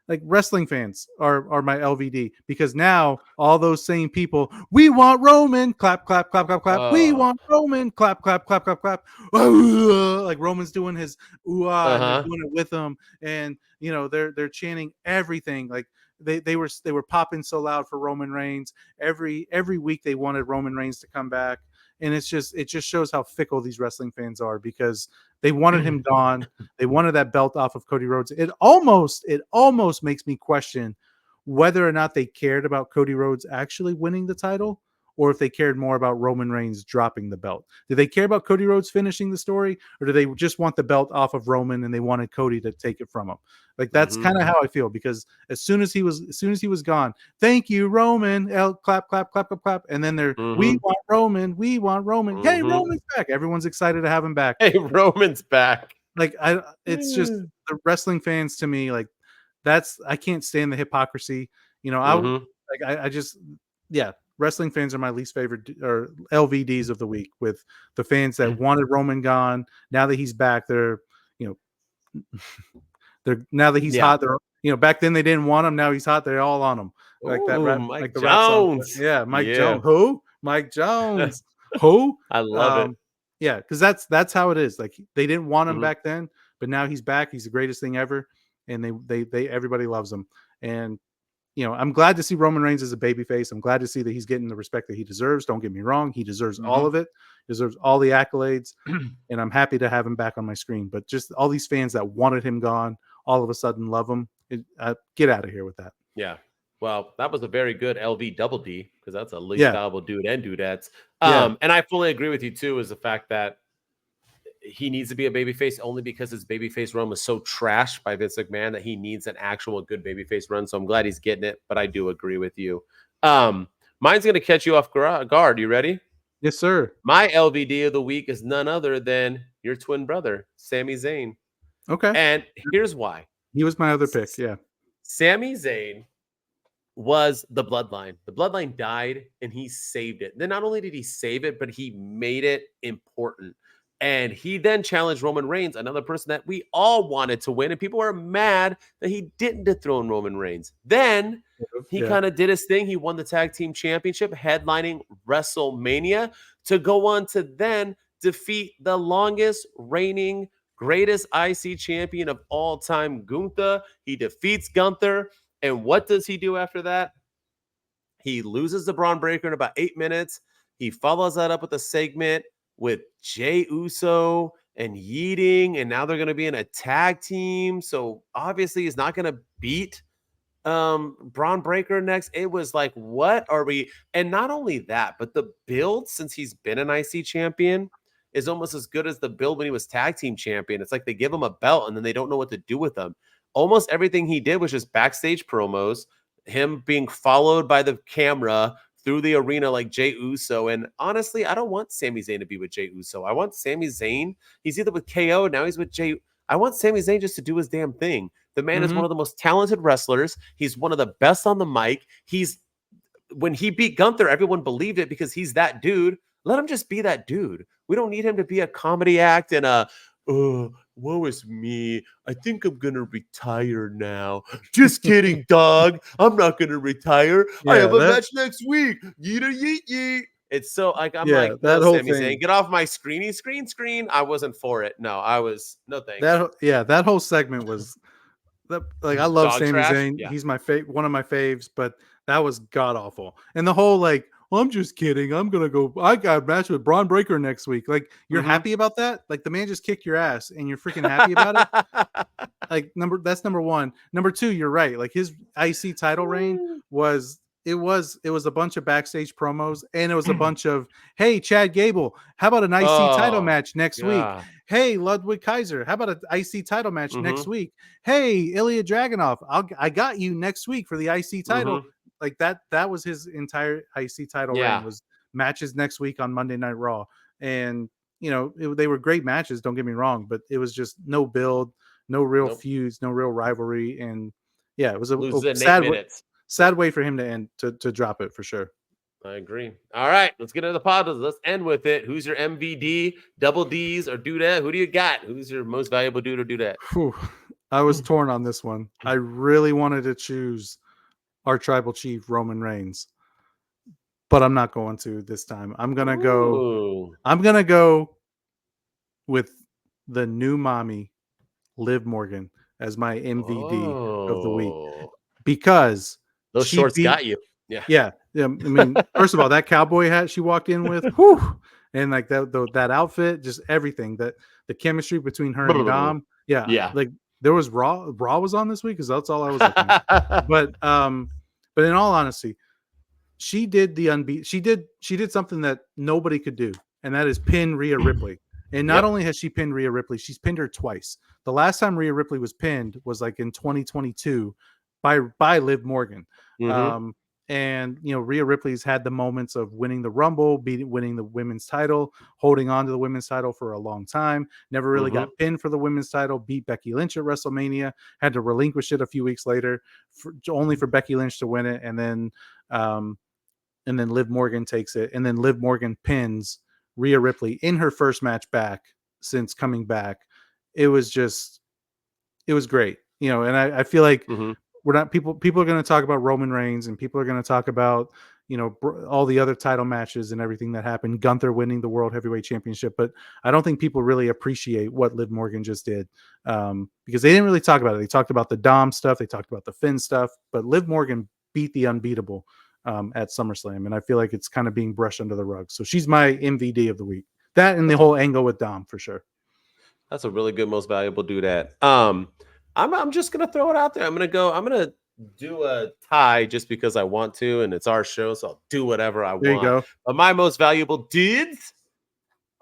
like wrestling fans are my LVD because now all those same people, we want Roman, clap, clap, clap, clap, clap. We want Roman, clap, clap, clap, clap, clap. Like Roman's doing his and they're doing it with him, and they're chanting everything. Like they were popping so loud for Roman Reigns. Every week they wanted Roman Reigns to come back. And it just shows how fickle these wrestling fans are because they wanted him gone. They wanted that belt off of Cody Rhodes. It almost makes me question whether or not they cared about Cody Rhodes actually winning the title or if they cared more about Roman Reigns dropping the belt. Did they care about Cody Rhodes finishing the story, or do they just want the belt off of Roman and they wanted Cody to take it from him? Like that's kind of how I feel because as soon as he was gone, thank you, Roman. Clap, clap, clap, clap, clap. And then we want Roman. We want Roman. Hey, Roman's back. Everyone's excited to have him back. Hey, Roman's back. Like it's just the wrestling fans to me. Like I can't stand the hypocrisy. Wrestling fans are my least favorite or LVDs of the week, with the fans that wanted Roman gone. Now that he's back, they're now that he's hot. They're back then they didn't want him. Now he's hot. They're all on him. Like that. Mike like the Jones. Mike Jones. Who? Mike Jones. Who? I love it. Yeah, because that's how it is. Like they didn't want him back then, but now he's back. He's the greatest thing ever, and they everybody loves him. And I'm glad to see Roman Reigns as a babyface. I'm glad to see that he's getting the respect that he deserves. Don't get me wrong. He deserves all of it. He deserves all the accolades. And I'm happy to have him back on my screen. But just all these fans that wanted him gone, all of a sudden love him. Get out of here with that. Yeah. Well, that was a very good LV double D because that's a least valuable dude and dudettes. And I fully agree with you, too, is the fact that he needs to be a babyface only because his babyface run was so trashed by Vince McMahon that he needs an actual good babyface run. So I'm glad he's getting it, but I do agree with you. Mine's going to catch you off guard. You ready? Yes, sir. My LVD of the week is none other than your twin brother, Sami Zayn. Okay. And here's why. He was my other pick. Yeah. Sami Zayn was the bloodline. The bloodline died and he saved it. Then not only did he save it, but he made it important. And he then challenged Roman Reigns, another person that we all wanted to win. And people were mad that he didn't dethrone Roman Reigns. Then he kind of did his thing. He won the tag team championship, headlining WrestleMania, to go on to then defeat the longest reigning, greatest IC champion of all time, Gunther. He defeats Gunther. And what does he do after that? He loses to Bron Breakker in about 8 minutes. He follows that up with a segment with Jey Uso and Yeeting, and now they're going to be in a tag team. So obviously he's not going to beat Bron Breakker next. It was like, what are we? And not only that, but the build since he's been an IC champion is almost as good as the build when he was tag team champion. It's like they give him a belt and then they don't know what to do with him. Almost everything he did was just backstage promos, him being followed by the camera through the arena like Jey Uso. And honestly, I don't want Sami Zayn to be with Jey Uso. I want Sami Zayn. He's either with KO, now he's with Jey. I want Sami Zayn just to do his damn thing. The man is one of the most talented wrestlers. He's one of the best on the mic. He's when he beat Gunther, everyone believed it because he's that dude. Let him just be that dude. We don't need him to be a comedy act and a, oh, woe is me. I think I'm going to retire now. Just kidding, dog. I'm not going to retire. I have a match next week. Yeet yeet yeet. It's so like, I'm like, that no, whole Sami thing. Zayn, get off my screen. I wasn't for it. No, no thanks. That whole segment was like, I love Dog Sami trash? Zayn. Yeah. He's my one of my faves, but that was god awful. And the whole like, I'm just kidding. I got a match with Bron Breakker next week. Like, you're happy about that? Like, the man just kicked your ass and you're freaking happy about it? Like, that's number one. Number two, you're right. Like, his IC title reign was a bunch of backstage promos, and it was a bunch of, hey, Chad Gable, how about an IC title match next week? Hey, Ludwig Kaiser, how about an IC title match next week? Hey, Ilya Dragunov, I got you next week for the IC title. Like, that was his entire IC title reign, was matches next week on Monday Night Raw. And, you know, they were great matches, don't get me wrong, but it was just no build, no real feuds, no real rivalry. And yeah, it was a sad way for him to end, to drop it, for sure. I agree. All right, let's get into the pod. Let's end with it. Who's your MVD, double D's, or dudette? Who do you got? Who's your most valuable dude or dudette? I was torn on this one. I really wanted to choose our tribal chief, Roman Reigns, but I'm not going to this time. I'm gonna go with the new mommy, Liv Morgan, as my MVD of the week, because those shorts got you. Yeah. I mean, first of all, that cowboy hat she walked in with, whew, and like that outfit, just everything, that the chemistry between her and Dom. Yeah. Like, there was Raw was on this week, because that's all I was looking at. But in all honesty, she did she did something that nobody could do, and that is pin Rhea Ripley. And not only has she pinned Rhea Ripley, she's pinned her twice. The last time Rhea Ripley was pinned was like in 2022 by Liv Morgan. And, you know, Rhea Ripley's had the moments of winning the Rumble, winning the women's title, holding on to the women's title for a long time. Never really got pinned for the women's title, beat Becky Lynch at WrestleMania, had to relinquish it a few weeks later, only for Becky Lynch to win it. And then Liv Morgan takes it. And then Liv Morgan pins Rhea Ripley in her first match back since coming back. It was great. You know, and I feel like we're not, people are going to talk about Roman Reigns, and people are going to talk about, you know, all the other title matches and everything that happened, Gunther winning the World Heavyweight Championship, but I don't think people really appreciate what Liv Morgan just did, because they didn't really talk about it. They talked about the Dom stuff, they talked about the Finn stuff, but Liv Morgan beat the unbeatable at SummerSlam, and I feel like it's kind of being brushed under the rug. So she's my MVD of the week. That and the whole angle with Dom, for sure. That's a really good most valuable dudette. I'm just gonna throw it out there. I'm gonna do a tie just because I want to, and it's our show, so I'll do whatever I want. There you go. But my most valuable dudes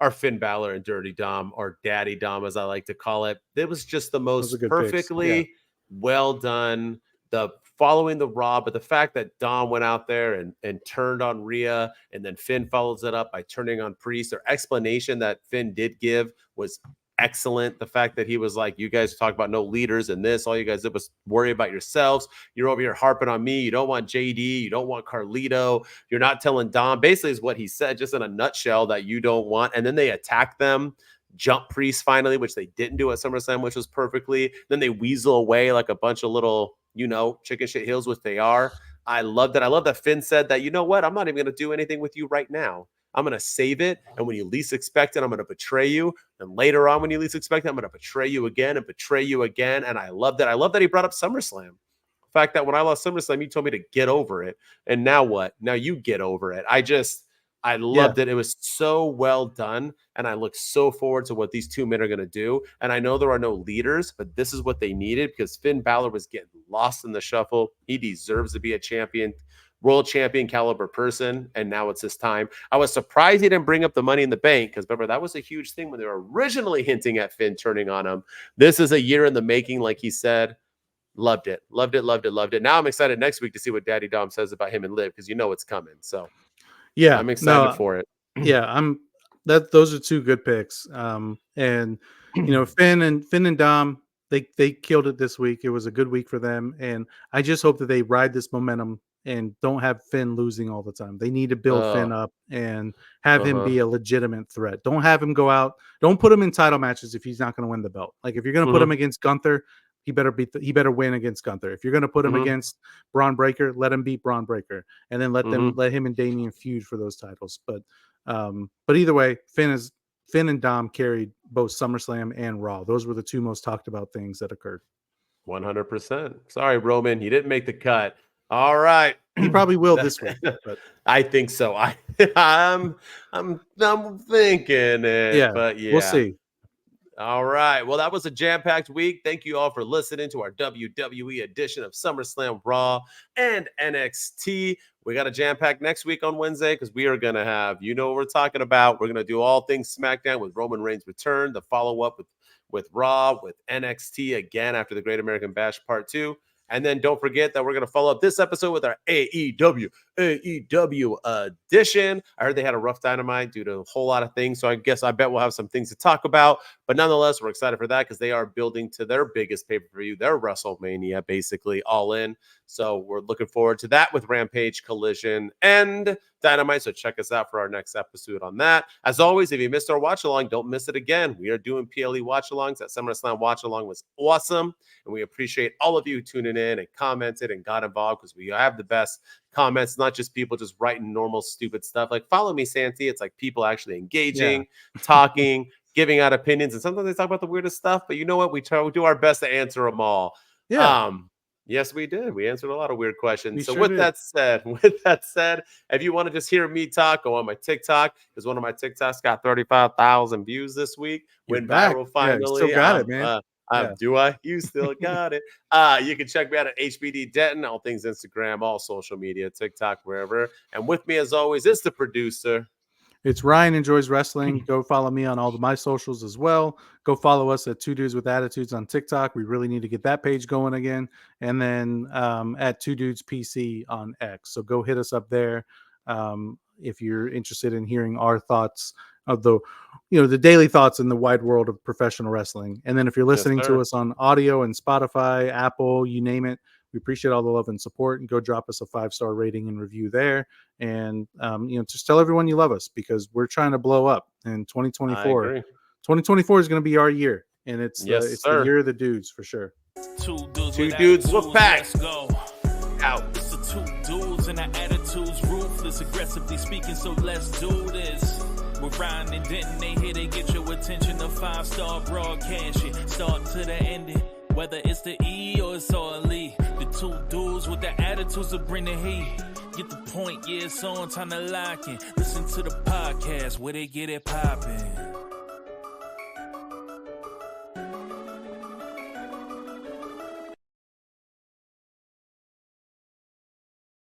are Finn Balor and Dirty Dom, or Daddy Dom, as I like to call it. It was just the most perfectly well done. The following the Raw, but the fact that Dom went out there and turned on Rhea, and then Finn follows it up by turning on Priest. Their explanation that Finn did give was excellent. The fact that he was like, you guys talk about no leaders in this, all you guys did was worry about yourselves. You're over here harping on me. You don't want JD. You don't want Carlito. You're not telling Dom. Basically is what he said, just in a nutshell, that you don't want. And then they attack them, jump Priest finally, which they didn't do at SummerSlam, which was perfectly. Then they weasel away like a bunch of little, you know, chicken shit heels, which they are. I love that. I love that Finn said that, you know what? I'm not even going to do anything with you right now. I'm going to save it. And when you least expect it, I'm going to betray you. And later on, when you least expect it, I'm going to betray you again and betray you again. And I love that. I love that he brought up SummerSlam. The fact that when I lost SummerSlam, you told me to get over it. And now what? Now you get over it. I loved it. It was so well done. And I look so forward to what these two men are going to do. And I know there are no leaders, but this is what they needed, because Finn Balor was getting lost in the shuffle. He deserves to be a champion, world champion caliber person, and now it's his time. I was surprised he didn't bring up the Money in the Bank, because remember, that was a huge thing when they were originally hinting at Finn turning on him. This is a year in the making, like he said. Loved it. Now I'm excited next week to see what Daddy Dom says about him and Liv, because you know it's coming. So yeah, I'm excited for it. Those are two good picks. And you know, Finn and Dom, they killed it this week. It was a good week for them, and I just hope that they ride this momentum and don't have Finn losing all the time. They need to build Finn up and have him be a legitimate threat. Don't have him go out. Don't put him in title matches if he's not going to win the belt. Like if you're going to put him against Gunther, he better win against Gunther. If you're going to put him against Bron Breakker, let him beat Bron Breakker, and then let him and Damian feud for those titles. But either way, Finn and Dom carried both SummerSlam and Raw. Those were the two most talked about things that occurred. 100%. Sorry, Roman, he didn't make the cut. All right, he probably will this week. But. I think so. I'm thinking it. Yeah, but yeah, we'll see. All right. Well, that was a jam-packed week. Thank you all for listening to our WWE edition of SummerSlam Raw and NXT. We got a jam-pack next week on Wednesday because we are going to have, you know what we're talking about. We're going to do all things SmackDown with Roman Reigns' return, the follow-up with Raw, with NXT again after the Great American Bash Part 2. And then don't forget that we're going to follow up this episode with our AEW edition. I heard they had a rough Dynamite due to a whole lot of things. So I bet we'll have some things to talk about. But nonetheless, we're excited for that because they are building to their biggest pay-per-view, their WrestleMania, basically all in. So we're looking forward to that with Rampage, Collision, and Dynamite. So check us out for our next episode on that. As always, if you missed our watch along, don't miss it again. We are doing PLE watch alongs. That SummerSlam watch along was awesome. And we appreciate all of you tuning in and commented and got involved because we have the best comments, not just people just writing normal stupid stuff like follow me Santi. It's like people actually engaging, talking, giving out opinions, and sometimes they talk about the weirdest stuff, but you know what, we do our best to answer them all. Yes, we did. We answered a lot of weird questions. So with that said, if you want to just hear me talk, go on my TikTok, because one of my TikToks got 35,000 views this week. Went viral finally. Yeah, you still got it, man. Do I? You still got it. You can check me out at HBD Denton, all things Instagram, all social media, TikTok, wherever. And with me, as always, is the producer. It's Ryan Enjoys Wrestling. Go follow me on all of my socials as well. Go follow us at 2 Dudes with Attitudes on TikTok. We really need to get that page going again. And then at 2 Dudes PC on X. So go hit us up there if you're interested in hearing our thoughts of the daily thoughts in the wide world of professional wrestling. And then if you're listening to us on audio and Spotify, Apple, you name it, we appreciate all the love and support, and go drop us a 5-star rating and review there. And, just tell everyone you love us because we're trying to blow up in 2024. 2024 is going to be our year. And it's the year of the dudes for sure. Two dudes, we're back. Let's go. Out. It's the two dudes and our attitudes ruthless, aggressively speaking. So let's do this. We're Ryan and Denton, they here to get your attention. A 5-star broadcast, start to the ending. Whether it's the E or it's all E, the two dudes with the attitudes will bring the heat. Get the point, yeah, it's on, time to lock in. Listen to the podcast where they get it poppin'.